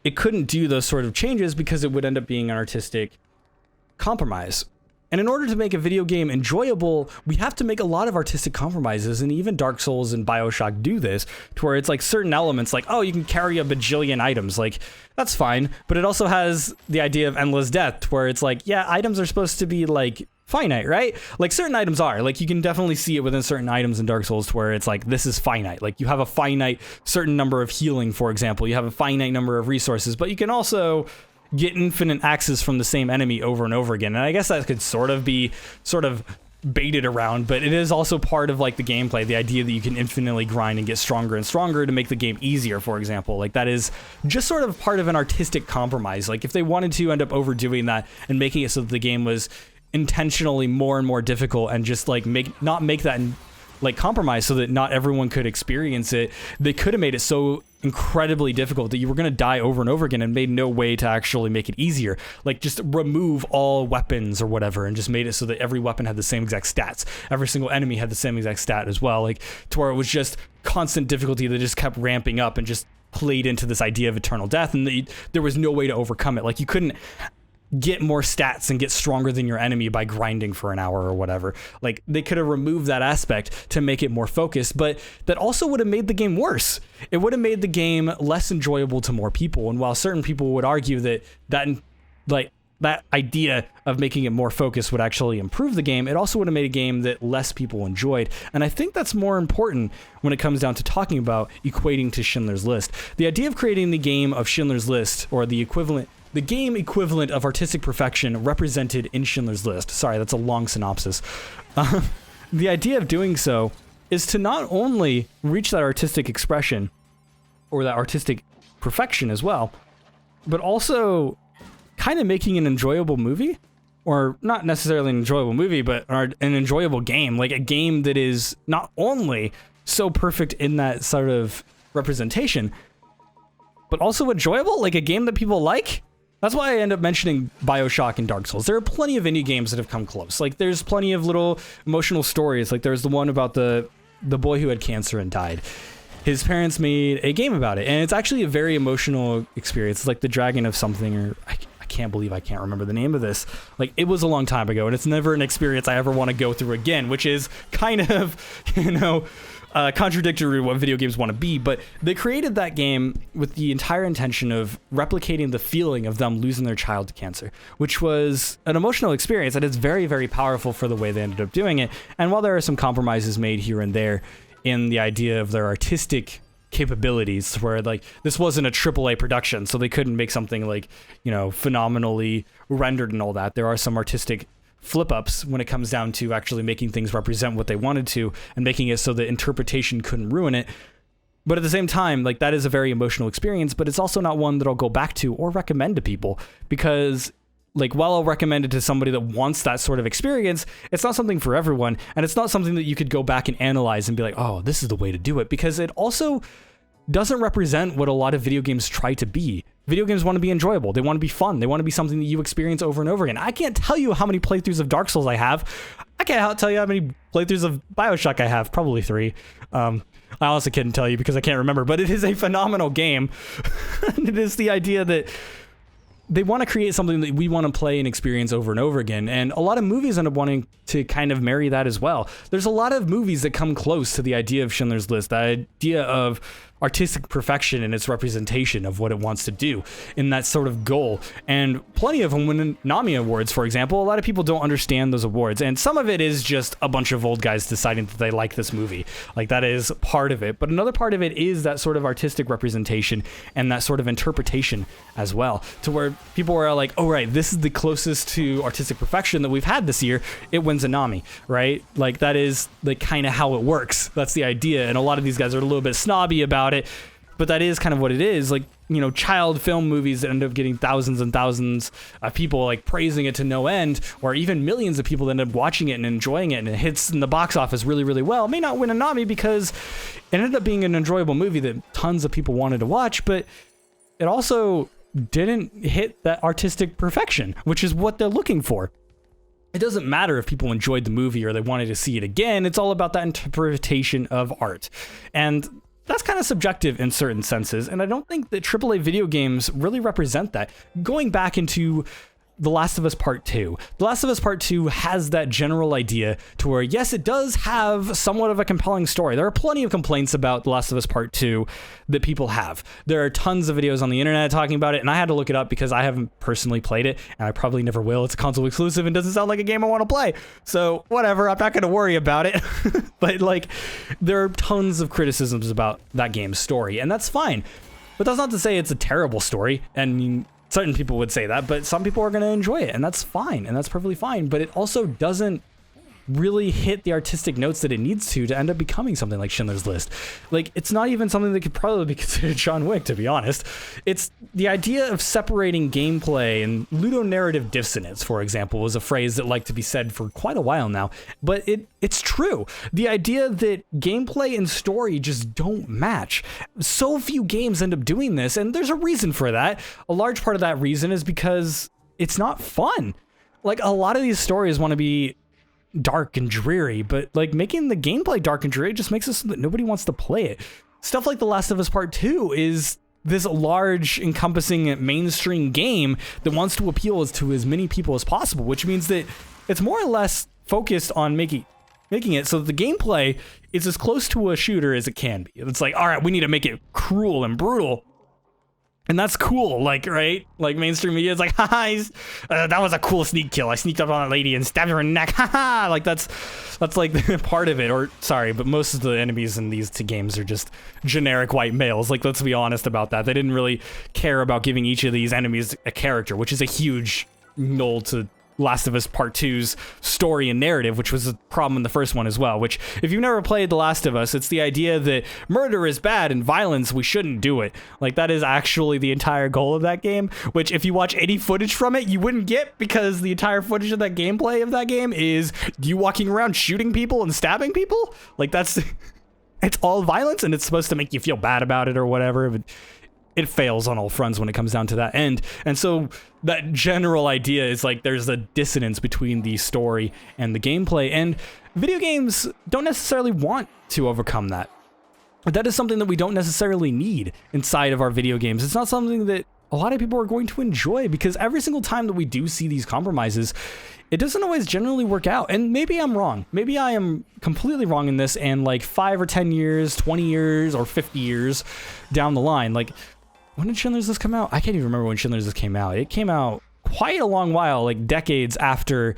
it couldn't do those sort of changes because it would end up being an artistic compromise. And in order to make a video game enjoyable, we have to make a lot of artistic compromises, and even Dark Souls and Bioshock do this, to where it's like certain elements like, oh, you can carry a bajillion items, like, that's fine, but it also has the idea of endless death, where it's like, yeah, items are supposed to be like finite, right? Like certain items are, like you can definitely see it within certain items in Dark Souls to where it's like, this is finite. Like you have a finite certain number of healing, for example, you have a finite number of resources, but you can also get infinite axes from the same enemy over and over again. And I guess that could sort of be baited around, but it is also part of like the gameplay, the idea that you can infinitely grind and get stronger and stronger to make the game easier, for example. Like that is just sort of part of an artistic compromise. Like if they wanted to end up overdoing that and making it so that the game was intentionally more and more difficult and just like not make that like compromise so that not everyone could experience it, they could have made it so incredibly difficult that you were going to die over and over again and made no way to actually make it easier. Like just remove all weapons or whatever and just made it so that every weapon had the same exact stats. Every single enemy had the same exact stat as well. Like to where it was just constant difficulty that just kept ramping up and just played into this idea of eternal death, and there was no way to overcome it. Like you couldn't get more stats and get stronger than your enemy by grinding for an hour or whatever. Like they could have removed that aspect to make it more focused, but that also would have made the game worse. It would have made the game less enjoyable to more people. And while certain people would argue that idea of making it more focused would actually improve the game, it also would have made a game that less people enjoyed. And I think that's more important when it comes down to talking about equating to Schindler's List. The idea of creating the game of Schindler's List, or the game equivalent of artistic perfection represented in Schindler's List. Sorry, that's a long synopsis. The idea of doing so is to not only reach that artistic expression or that artistic perfection as well, but also kind of making an enjoyable movie, or not necessarily an enjoyable movie, but an enjoyable game, like a game that is not only so perfect in that sort of representation, but also enjoyable, like a game that people like. That's why I end up mentioning Bioshock and Dark Souls. There are plenty of indie games that have come close. Like, there's plenty of little emotional stories. Like, there's the one about the boy who had cancer and died. His parents made a game about it, and it's actually a very emotional experience. It's like the Dragon of something, or I can't believe I can't remember the name of this. Like, it was a long time ago, and it's never an experience I ever want to go through again, which is kind of, contradictory to what video games want to be. But they created that game with the entire intention of replicating the feeling of them losing their child to cancer, which was an emotional experience, and it's very, very powerful for the way they ended up doing it. And while there are some compromises made here and there in the idea of their artistic capabilities, where like this wasn't a AAA production, so they couldn't make something like, phenomenally rendered and all that. There are some artistic flip ups when it comes down to actually making things represent what they wanted to and making it so that interpretation couldn't ruin it. But at the same time, like, that is a very emotional experience, but it's also not one that I'll go back to or recommend to people, because like, while I'll recommend it to somebody that wants that sort of experience, it's not something for everyone. And it's not something that you could go back and analyze and be like, oh, this is the way to do it, because it also doesn't represent what a lot of video games try to be. Video games want to be enjoyable. They want to be fun. They want to be something that you experience over and over again. I can't tell you how many playthroughs of Dark Souls I have. I can't tell you how many playthroughs of Bioshock I have. Probably 3. I honestly couldn't tell you because I can't remember, but it is a phenomenal game. And it is the idea that they want to create something that we want to play and experience over and over again. And a lot of movies end up wanting to kind of marry that as well. There's a lot of movies that come close to the idea of Schindler's List, the idea of artistic perfection in its representation of what it wants to do in that sort of goal. And plenty of them win NAMI awards, for example. A lot of people don't understand those awards, and some of it is just a bunch of old guys deciding that they like this movie. Like, that is part of it, but another part of it is that sort of artistic representation and that sort of interpretation as well, to where people are like, oh right, this is the closest to artistic perfection that we've had this year, it wins a NAMI, right? Like, that is like kind of how it works. That's the idea. And a lot of these guys are a little bit snobby about it, but that is kind of what it is. Like, child film movies that end up getting thousands and thousands of people like praising it to no end, or even millions of people that end up watching it and enjoying it, and it hits in the box office really, really well, may not win a NAMI because it ended up being an enjoyable movie that tons of people wanted to watch, but it also didn't hit that artistic perfection, which is what they're looking for. It doesn't matter if people enjoyed the movie or they wanted to see it again. It's all about that interpretation of art. And that's kind of subjective in certain senses, and I don't think that AAA video games really represent that. Going back into The Last of Us Part 2. The Last of Us Part 2 has that general idea to where, yes, it does have somewhat of a compelling story. There are plenty of complaints about The Last of Us Part 2 that people have. There are tons of videos on the internet talking about it, and I had to look it up because I haven't personally played it, and I probably never will. It's a console exclusive and doesn't sound like a game I want to play. So whatever, I'm not going to worry about it. But like, there are tons of criticisms about that game's story, and that's fine. But that's not to say it's a terrible story, and certain people would say that, but some people are going to enjoy it, and that's fine, and that's perfectly fine. But it also doesn't really hit the artistic notes that it needs to end up becoming something like Schindler's List. Like, it's not even something that could probably be considered John Wick, to be honest. It's the idea of separating gameplay, and ludonarrative dissonance, for example, was a phrase that liked to be said for quite a while now, but it's true. The idea that gameplay and story just don't match. So few games end up doing this, and there's a reason for that. A large part of that reason is because it's not fun. Like, a lot of these stories want to be dark and dreary, but like, making the gameplay dark and dreary just makes it so that nobody wants to play it. Stuff like The Last of Us Part 2 is this large, encompassing mainstream game that wants to appeal to as many people as possible, which means that it's more or less focused on making it so that the gameplay is as close to a shooter as it can be. It's like, all right, we need to make it cruel and brutal. And that's cool, like, right? Like, mainstream media is like, haha, that was a cool sneak kill. I sneaked up on a lady and stabbed her in the neck, haha. Like, that's like part of it. Or, sorry, but most of the enemies in these two games are just generic white males. Like, let's be honest about that. They didn't really care about giving each of these enemies a character, which is a huge null to Last of Us Part 2's story and narrative, which was a problem in the first one as well, which, if you've never played The Last of Us, it's the idea that murder is bad and violence, we shouldn't do it. Like, that is actually the entire goal of that game, which if you watch any footage from it, you wouldn't get, because the entire footage of that gameplay of that game is you walking around shooting people and stabbing people. Like, that's, it's all violence, and it's supposed to make you feel bad about it or whatever, but it fails on all fronts when it comes down to that end. And so that general idea is like there's a dissonance between the story and the gameplay, and video games don't necessarily want to overcome that. That is something that we don't necessarily need inside of our video games. It's not something that a lot of people are going to enjoy, because every single time that we do see these compromises, it doesn't always generally work out. And maybe I'm wrong. Maybe I am completely wrong in this, and like 5 or 10 years, 20 years, or 50 years down the line, like, when did Schindler's List come out? I can't even remember when Schindler's List came out. It came out quite a long while, like decades after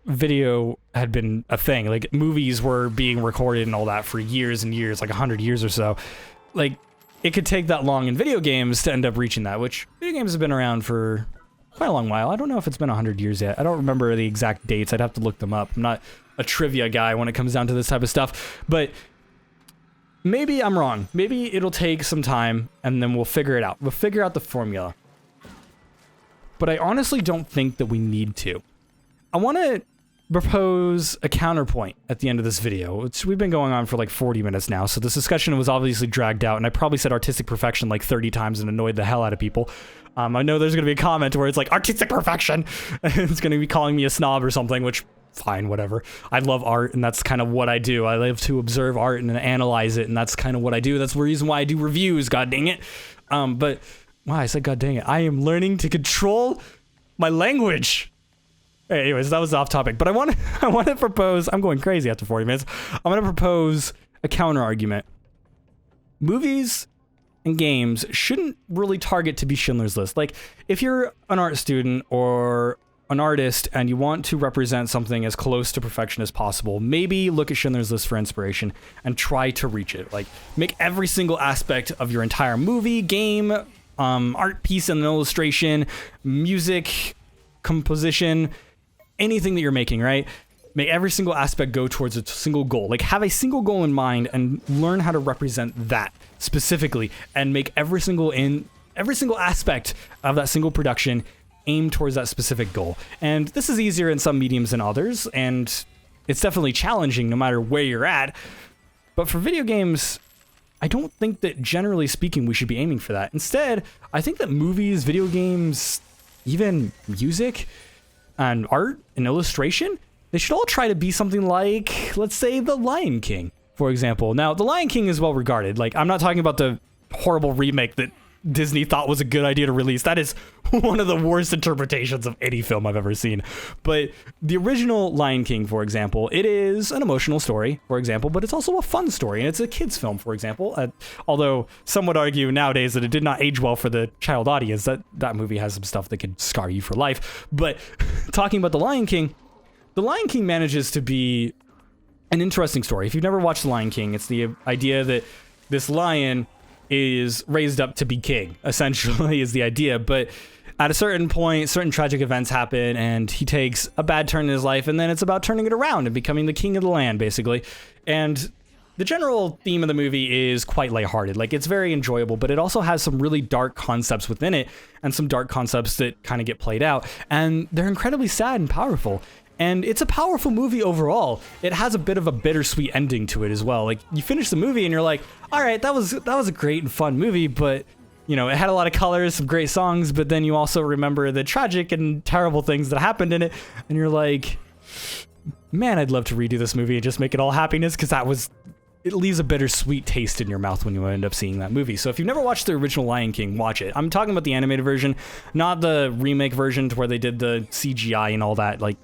video had been a thing. Like, movies were being recorded and all that for years and years, like 100 years or so. Like, it could take that long in video games to end up reaching that, which video games have been around for quite a long while. I don't know if it's been 100 years yet. I don't remember the exact dates. I'd have to look them up. I'm not a trivia guy when it comes down to this type of stuff, but maybe I'm wrong. Maybe it'll take some time, and then we'll figure it out. We'll figure out the formula. But I honestly don't think that we need to. I want to propose a counterpoint at the end of this video. We've been going on for like 40 minutes now, so this discussion was obviously dragged out, and I probably said artistic perfection like 30 times and annoyed the hell out of people. I know there's going to be a comment where it's like, artistic perfection! It's going to be calling me a snob or something, which, fine, whatever. I love art, and that's kind of what I do. I love to observe art and analyze it, and that's kind of what I do. That's the reason why I do reviews, god dang it. But, wow, I said god dang it. I am learning to control my language. Anyways, that was off topic, but I want to propose, I'm going crazy after 40 minutes. I'm going to propose a counter argument. Movies and games shouldn't really target to be Schindler's List. Like, if you're an art student or an artist and you want to represent something as close to perfection as possible, maybe look at Schindler's List for inspiration and try to reach it. Like, make every single aspect of your entire movie, game, art piece and illustration, music, composition, anything that you're making, right? Make every single aspect go towards a single goal. Like, have a single goal in mind and learn how to represent that specifically, and make every single aspect of that single production aim towards that specific goal. And this is easier in some mediums than others, and it's definitely challenging no matter where you're at. But for video games, I don't think that, generally speaking, we should be aiming for that. Instead, I think that movies, video games, even music and art and illustration, they should all try to be something like, let's say, The Lion King, for example. Now, The Lion King is well regarded. Like, I'm not talking about the horrible remake that Disney thought was a good idea to release. That is one of the worst interpretations of any film I've ever seen. But the original Lion King, for example, it is an emotional story, for example, but it's also a fun story, and it's a kid's film, for example. Although some would argue nowadays that it did not age well for the child audience. That movie has some stuff that could scar you for life. But talking about The Lion King manages to be an interesting story. If you've never watched The Lion King, it's the idea that this lion is raised up to be king, essentially, is the idea. But at a certain point, certain tragic events happen, and he takes a bad turn in his life, and then it's about turning it around and becoming the king of the land, basically. And the general theme of the movie is quite lighthearted. Like, it's very enjoyable, but it also has some really dark concepts within it, and some dark concepts that kind of get played out, and they're incredibly sad and powerful. And it's a powerful movie overall. It has a bit of a bittersweet ending to it as well. Like, you finish the movie and you're like, all right, that was a great and fun movie, but, you know, it had a lot of colors, some great songs, but then you also remember the tragic and terrible things that happened in it, and you're like, man, I'd love to redo this movie and just make it all happiness, because it leaves a bittersweet taste in your mouth when you end up seeing that movie. So if you've never watched the original Lion King, watch it. I'm talking about the animated version, not the remake version to where they did the CGI and all that. Like,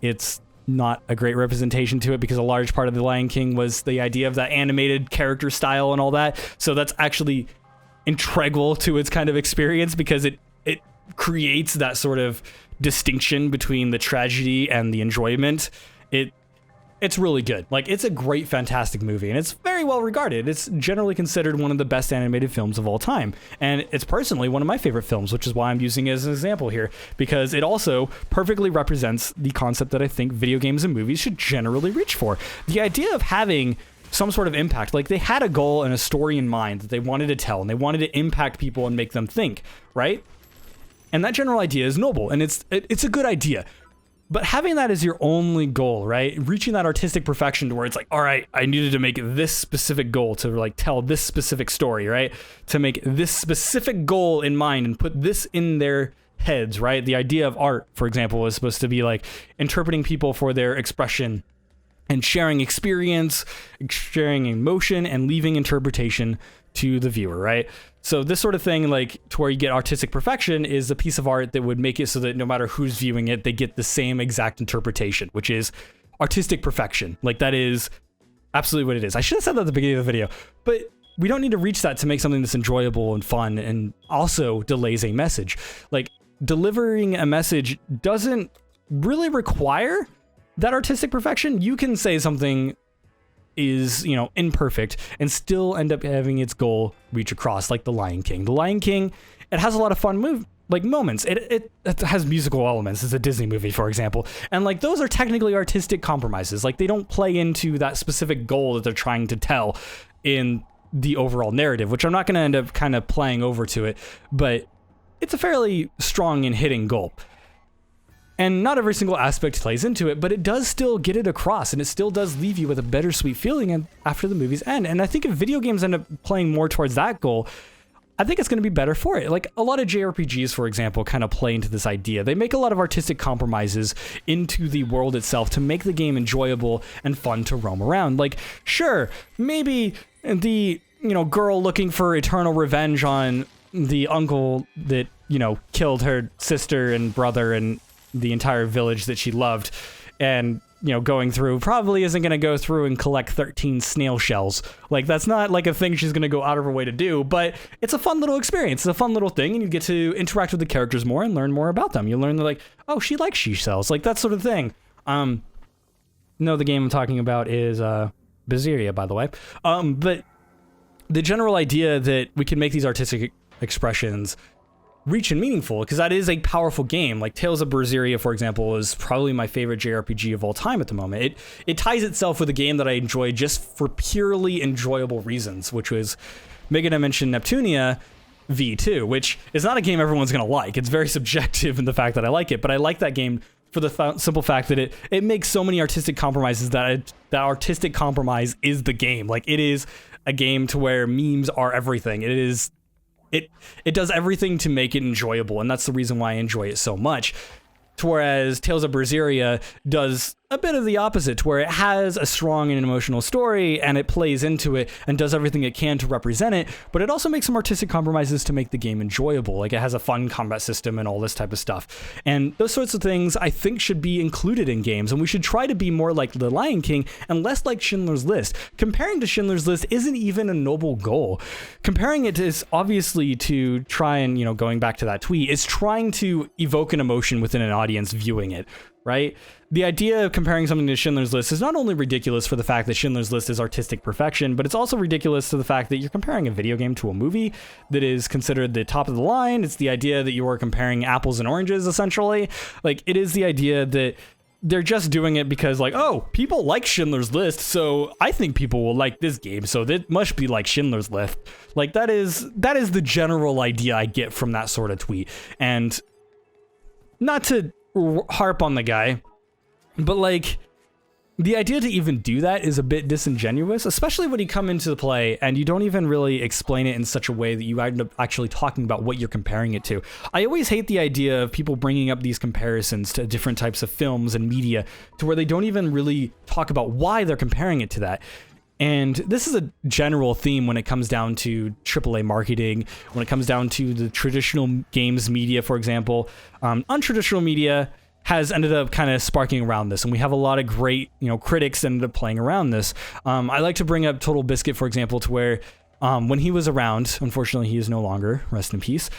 it's not a great representation to it, because a large part of the Lion King was the idea of that animated character style and all that. So that's actually integral to its kind of experience, because it creates that sort of distinction between the tragedy and the enjoyment. It's really good. Like, it's a great, fantastic movie, and it's very well regarded. It's generally considered one of the best animated films of all time. And it's personally one of my favorite films, which is why I'm using it as an example here, because it also perfectly represents the concept that I think video games and movies should generally reach for. The idea of having some sort of impact, like, they had a goal and a story in mind that they wanted to tell, and they wanted to impact people and make them think, right? And that general idea is noble, and it's a good idea. But having that as your only goal, right? Reaching that artistic perfection to where it's like, all right, I needed to make this specific goal to like tell this specific story, right? To make this specific goal in mind and put this in their heads, right? The idea of art, for example, is supposed to be like interpreting people for their expression and sharing experience, sharing emotion, and leaving interpretation to the viewer, right? So this sort of thing, like to where you get artistic perfection, is a piece of art that would make it so that no matter who's viewing it, they get the same exact interpretation, which is artistic perfection. Like that is absolutely what it is. I should have said that at the beginning of the video, but we don't need to reach that to make something that's enjoyable and fun and also delays a message. Like delivering a message doesn't really require that artistic perfection. You can say something is, you know, imperfect and still end up having its goal reach across, like The Lion King. The Lion King, it has a lot of fun moments. It has musical elements. It's a Disney movie, for example. And like those are technically artistic compromises. Like they don't play into that specific goal that they're trying to tell in the overall narrative, which I'm not going to end up kind of playing over to it, but it's a fairly strong and hitting goal. And not every single aspect plays into it, but it does still get it across, and it still does leave you with a bittersweet feeling after the movie's end. And I think if video games end up playing more towards that goal, I think it's going to be better for it. Like a lot of JRPGs, for example, kind of play into this idea. They make a lot of artistic compromises into the world itself to make the game enjoyable and fun to roam around. Like, sure, maybe the, you know, girl looking for eternal revenge on the uncle that, you know, killed her sister and brother and the entire village that she loved, and, you know, going through probably isn't going to go through and collect 13 snail shells. Like that's not like a thing she's going to go out of her way to do, but it's a fun little experience. It's a fun little thing, and you get to interact with the characters more and learn more about them. You learn that, like, oh, she likes she-shells, like that sort of thing. No, the game I'm talking about is Berseria, by the way. But the general idea that we can make these artistic expressions reach and meaningful, because that is a powerful game. Like Tales of Berseria, for example, is probably my favorite JRPG of all time at the moment. It ties itself with a game that I enjoy just for purely enjoyable reasons, which was Mega Dimension Neptunia V2, which is not a game everyone's gonna like. It's very subjective in the fact that I like it, but I like that game for the simple fact that it makes so many artistic compromises that that artistic compromise is the game. Like it is a game to where memes are everything. It does everything to make it enjoyable, and that's the reason why I enjoy it so much. Whereas Tales of Berseria does a bit of the opposite, to where it has a strong and emotional story, and it plays into it and does everything it can to represent it, but it also makes some artistic compromises to make the game enjoyable. Like it has a fun combat system and all this type of stuff. And those sorts of things I think should be included in games, and we should try to be more like The Lion King and less like Schindler's List. Comparing to Schindler's List isn't even a noble goal. Comparing it is obviously to try and, you know, going back to that tweet, is trying to evoke an emotion within an audience viewing it, right? The idea of comparing something to Schindler's List is not only ridiculous for the fact that Schindler's List is artistic perfection, but it's also ridiculous to the fact that you're comparing a video game to a movie that is considered the top of the line. It's the idea that you are comparing apples and oranges, essentially. Like, it is the idea that they're just doing it because, like, oh, people like Schindler's List, so I think people will like this game, so that must be like Schindler's List. Like, that is the general idea I get from that sort of tweet. And not to harp on the guy, but like the idea to even do that is a bit disingenuous, especially when you come into the play and you don't even really explain it in such a way that you end up actually talking about what you're comparing it to. I always hate the idea of people bringing up these comparisons to different types of films and media to where they don't even really talk about why they're comparing it to that. And this is a general theme when it comes down to AAA marketing, when it comes down to the traditional games media, for example. Untraditional media has ended up kind of sparking around this, and we have a lot of great, you know, critics that ended up playing around this. I like to bring up Total Biscuit, for example, to where when he was around, unfortunately he is no longer, rest in peace.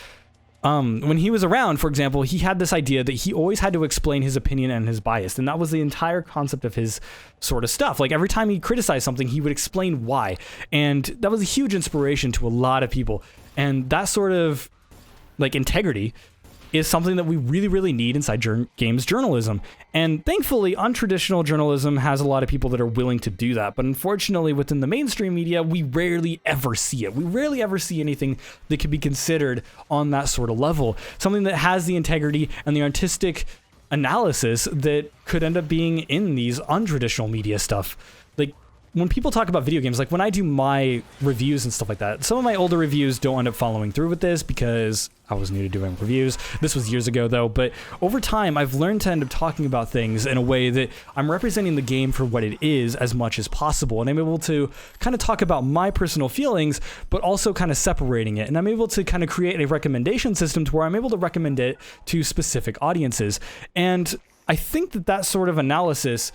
When he was around, for example, he had this idea that he always had to explain his opinion and his bias, and that was the entire concept of his sort of stuff. Like every time he criticized something, he would explain why, and that was a huge inspiration to a lot of people. And that sort of like integrity is something that we really, really need inside games journalism. And thankfully, untraditional journalism has a lot of people that are willing to do that. But unfortunately, within the mainstream media, we rarely ever see it. We rarely ever see anything that could be considered on that sort of level. Something that has the integrity and the artistic analysis that could end up being in these untraditional media stuff. Like, when people talk about video games, like when I do my reviews and stuff like that, some of my older reviews don't end up following through with this because I was new to doing reviews. This was years ago though, but over time I've learned to end up talking about things in a way that I'm representing the game for what it is as much as possible. And I'm able to kind of talk about my personal feelings, but also kind of separating it. And I'm able to kind of create a recommendation system to where I'm able to recommend it to specific audiences. And I think that that sort of analysis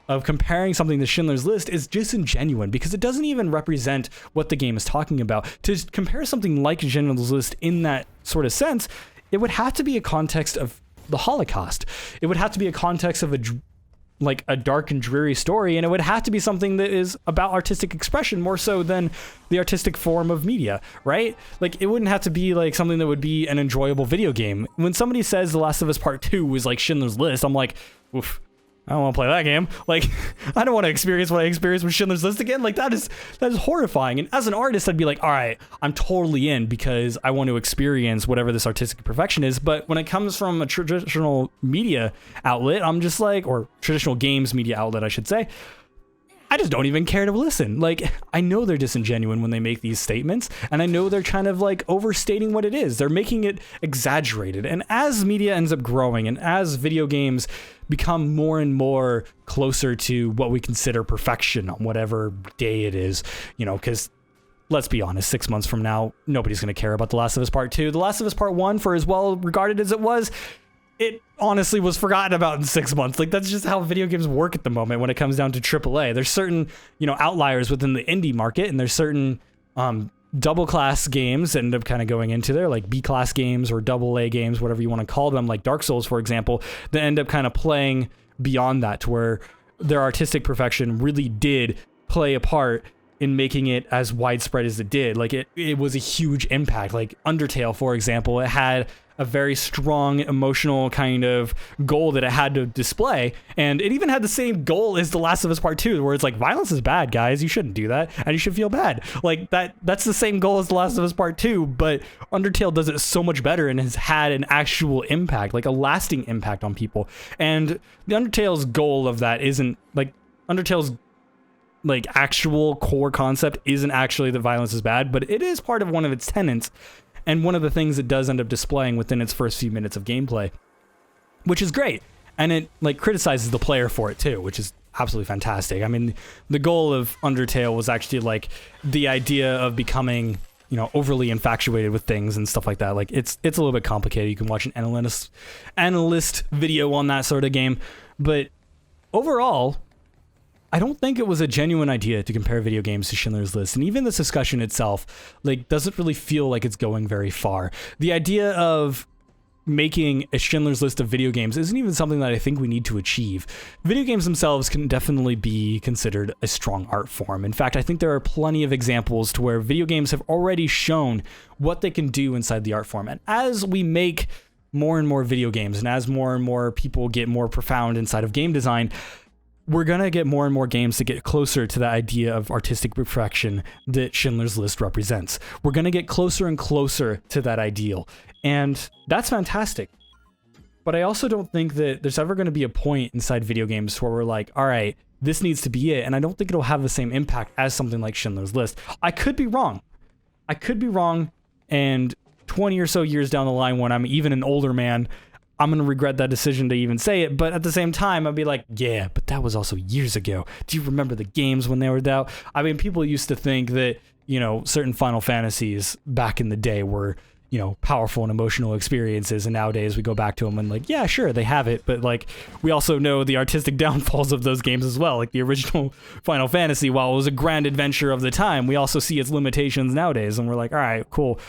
of comparing something to Schindler's List is disingenuous because it doesn't even represent what the game is talking about. To compare something like Schindler's List in that sort of sense, it would have to be a context of the Holocaust. It would have to be a context of a dark and dreary story, and it would have to be something that is about artistic expression more so than the artistic form of media, right? Like, it wouldn't have to be like something that would be an enjoyable video game. When somebody says The Last of Us Part 2 was like Schindler's List, I'm like, oof. I don't want to play that game. Like, I don't want to experience what I experienced with Schindler's List again. Like, that is horrifying. And as an artist, I'd be like, all right, I'm totally in because I want to experience whatever this artistic perfection is. But when it comes from a traditional media outlet, I'm just like, or traditional games media outlet, I should say, I just don't even care to listen. Like, I know they're disingenuous when they make these statements, and I know they're kind of like overstating what it is. They're making it exaggerated. And as media ends up growing and as video games become more and more closer to what we consider perfection on whatever day it is, you know, because let's be honest, 6 months from now, nobody's going to care about The Last of Us Part 2. The Last of Us Part 1, for as well regarded as it was, it honestly was forgotten about in 6 months. Like, that's just how video games work at the moment when it comes down to AAA. There's certain, you know, outliers within the indie market, and there's certain double class games that end up kind of going into there, like B class games or double A games, whatever you want to call them, like Dark Souls, for example, that end up kind of playing beyond that to where their artistic perfection really did play a part in making it as widespread as it did. Like, it was a huge impact. Like Undertale, for example, it had a very strong emotional kind of goal that it had to display. And it even had the same goal as The Last of Us Part 2, where it's like, violence is bad, guys. You shouldn't do that. And you should feel bad. Like, that's the same goal as The Last of Us Part 2, but Undertale does it so much better and has had an actual impact, like a lasting impact on people. And the Undertale's goal of that isn't, like, Undertale's like actual core concept isn't actually that violence is bad, but it is part of one of its tenets. And one of the things it does end up displaying within its first few minutes of gameplay, which is great. And it like criticizes the player for it too, which is absolutely fantastic. I mean, the goal of Undertale was actually like the idea of becoming, you know, overly infatuated with things and stuff like that. Like, it's a little bit complicated. You can watch an analyst video on that sort of game. But overall, I don't think it was a genuine idea to compare video games to Schindler's List. And even this discussion itself, like, doesn't really feel like it's going very far. The idea of making a Schindler's List of video games isn't even something that I think we need to achieve. Video games themselves can definitely be considered a strong art form. In fact, I think there are plenty of examples to where video games have already shown what they can do inside the art form. And as we make more and more video games, and as more and more people get more profound inside of game design, we're going to get more and more games to get closer to the idea of artistic perfection that Schindler's List represents. We're going to get closer and closer to that ideal. And that's fantastic. But I also don't think that there's ever going to be a point inside video games where we're like, all right, this needs to be it. And I don't think it'll have the same impact as something like Schindler's List. I could be wrong. And 20 or so years down the line, when I'm even an older man, I'm going to regret that decision to even say it. But at the same time, I'll be like, yeah, but that was also years ago. Do you remember the games when they were out? I mean, people used to think that, you know, certain Final Fantasies back in the day were, you know, powerful and emotional experiences. And nowadays we go back to them and like, yeah, sure, they have it. But like, we also know the artistic downfalls of those games as well. Like the original Final Fantasy, while it was a grand adventure of the time, we also see its limitations nowadays. And we're like, all right, cool.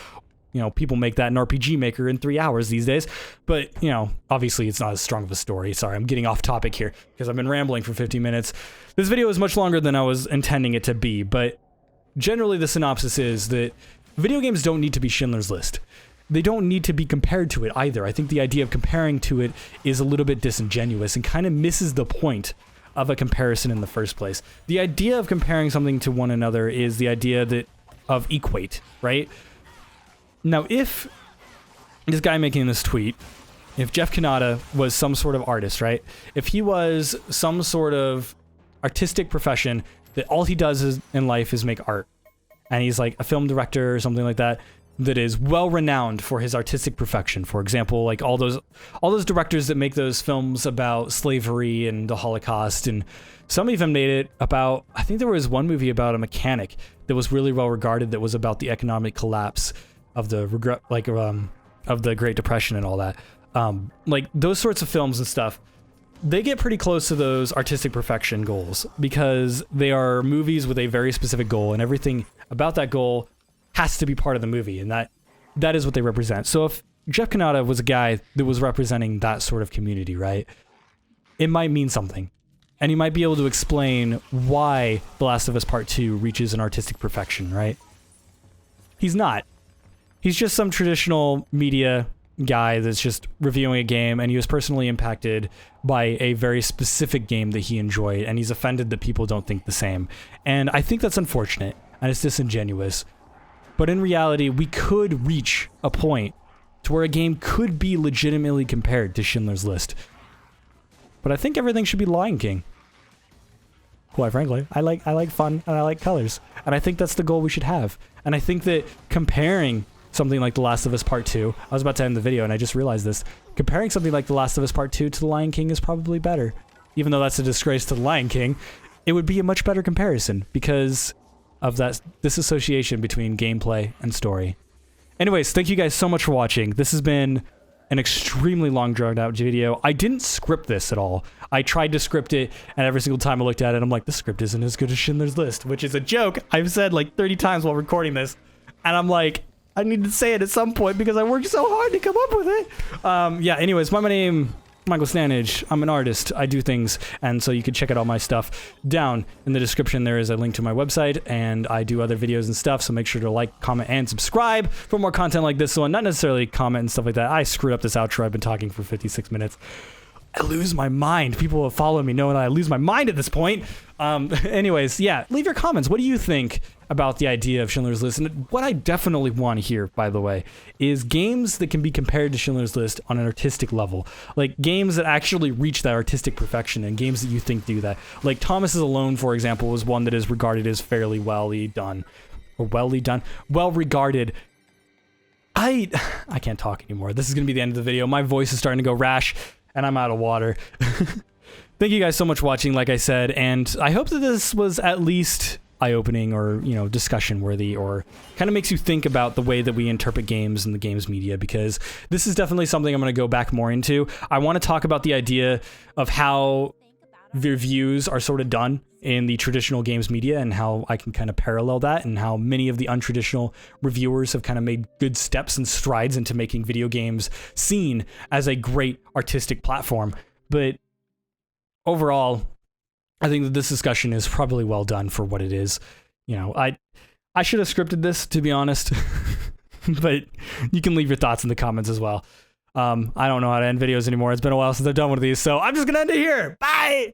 You know, people make that in RPG Maker in 3 hours these days. But, you know, obviously it's not as strong of a story. Sorry, I'm getting off topic here because I've been rambling for 50 minutes. This video is much longer than I was intending it to be, but generally the synopsis is that video games don't need to be Schindler's List. They don't need to be compared to it either. I think the idea of comparing to it is a little bit disingenuous and kind of misses the point of a comparison in the first place. The idea of comparing something to one another is the idea that of equate, right? Now, if this guy making this tweet if Jeff Kanata was some sort of artist, right? If he was some sort of artistic profession that all he does in life is make art, and he's like a film director or something like that, that is well renowned for his artistic perfection. For example, like all those directors that make those films about slavery and the Holocaust, and some even made it about, I think there was one movie about a mechanic that was really well regarded, that was about the economic collapse of the of the Great Depression and all that. Like those sorts of films and stuff, they get pretty close to those artistic perfection goals because they are movies with a very specific goal, and everything about that goal has to be part of the movie, and that is what they represent. So if Jeff Kanata was a guy that was representing that sort of community, right, it might mean something. And he might be able to explain why The Last of Us Part 2 reaches an artistic perfection, right? He's not. He's just some traditional media guy that's just reviewing a game, and he was personally impacted by a very specific game that he enjoyed, and he's offended that people don't think the same. And I think that's unfortunate, and it's disingenuous. But in reality, we could reach a point to where a game could be legitimately compared to Schindler's List. But I think everything should be Lion King. Quite frankly, I like fun and I like colors, and I think that's the goal we should have. And I think that comparing something like The Last of Us Part 2, I was about to end the video and I just realized this, comparing something like The Last of Us Part 2 to The Lion King is probably better. Even though that's a disgrace to The Lion King, it would be a much better comparison because of that disassociation between gameplay and story. Anyways, thank you guys so much for watching. This has been an extremely long, drawn-out video. I didn't script this at all. I tried to script it, and every single time I looked at it, I'm like, this script isn't as good as Schindler's List, which is a joke I've said like 30 times while recording this. And I'm like, I need to say it at some point because I worked so hard to come up with it. Yeah, anyways, my name... Michael Stanich. I'm an artist. I do things, and so you can check out all my stuff down in the description. There is a link to my website, and I do other videos and stuff, so make sure to like, comment, and subscribe for more content like this one. Not necessarily comment and stuff like that. I screwed up this outro. I've been talking for 56 minutes. I lose my mind. People who follow me know that I lose my mind at this point. Anyways, yeah, leave your comments. What do you think about the idea of Schindler's List? And what I definitely want to hear, by the way, is games that can be compared to Schindler's List on an artistic level. Like games that actually reach that artistic perfection, and games that you think do that. Like Thomas is Alone, for example, was one that is regarded as fairly well regarded. I can't talk anymore. This is going to be the end of the video. My voice is starting to go rash, and I'm out of water. Thank you guys so much for watching, like I said, and I hope that this was at least eye-opening or, you know, discussion-worthy, or kind of makes you think about the way that we interpret games and the games media, because this is definitely something I'm going to go back more into. I want to talk about the idea of how reviews are sort of done in the traditional games media, and how I can kind of parallel that, and how many of the untraditional reviewers have kind of made good steps and strides into making video games seen as a great artistic platform. But overall, I think that this discussion is probably well done for what it is. You know, I should have scripted this, to be honest, but you can leave your thoughts in the comments as well. I don't know how to end videos anymore. It's been a while since I've done one of these, so I'm just gonna end it here. Bye!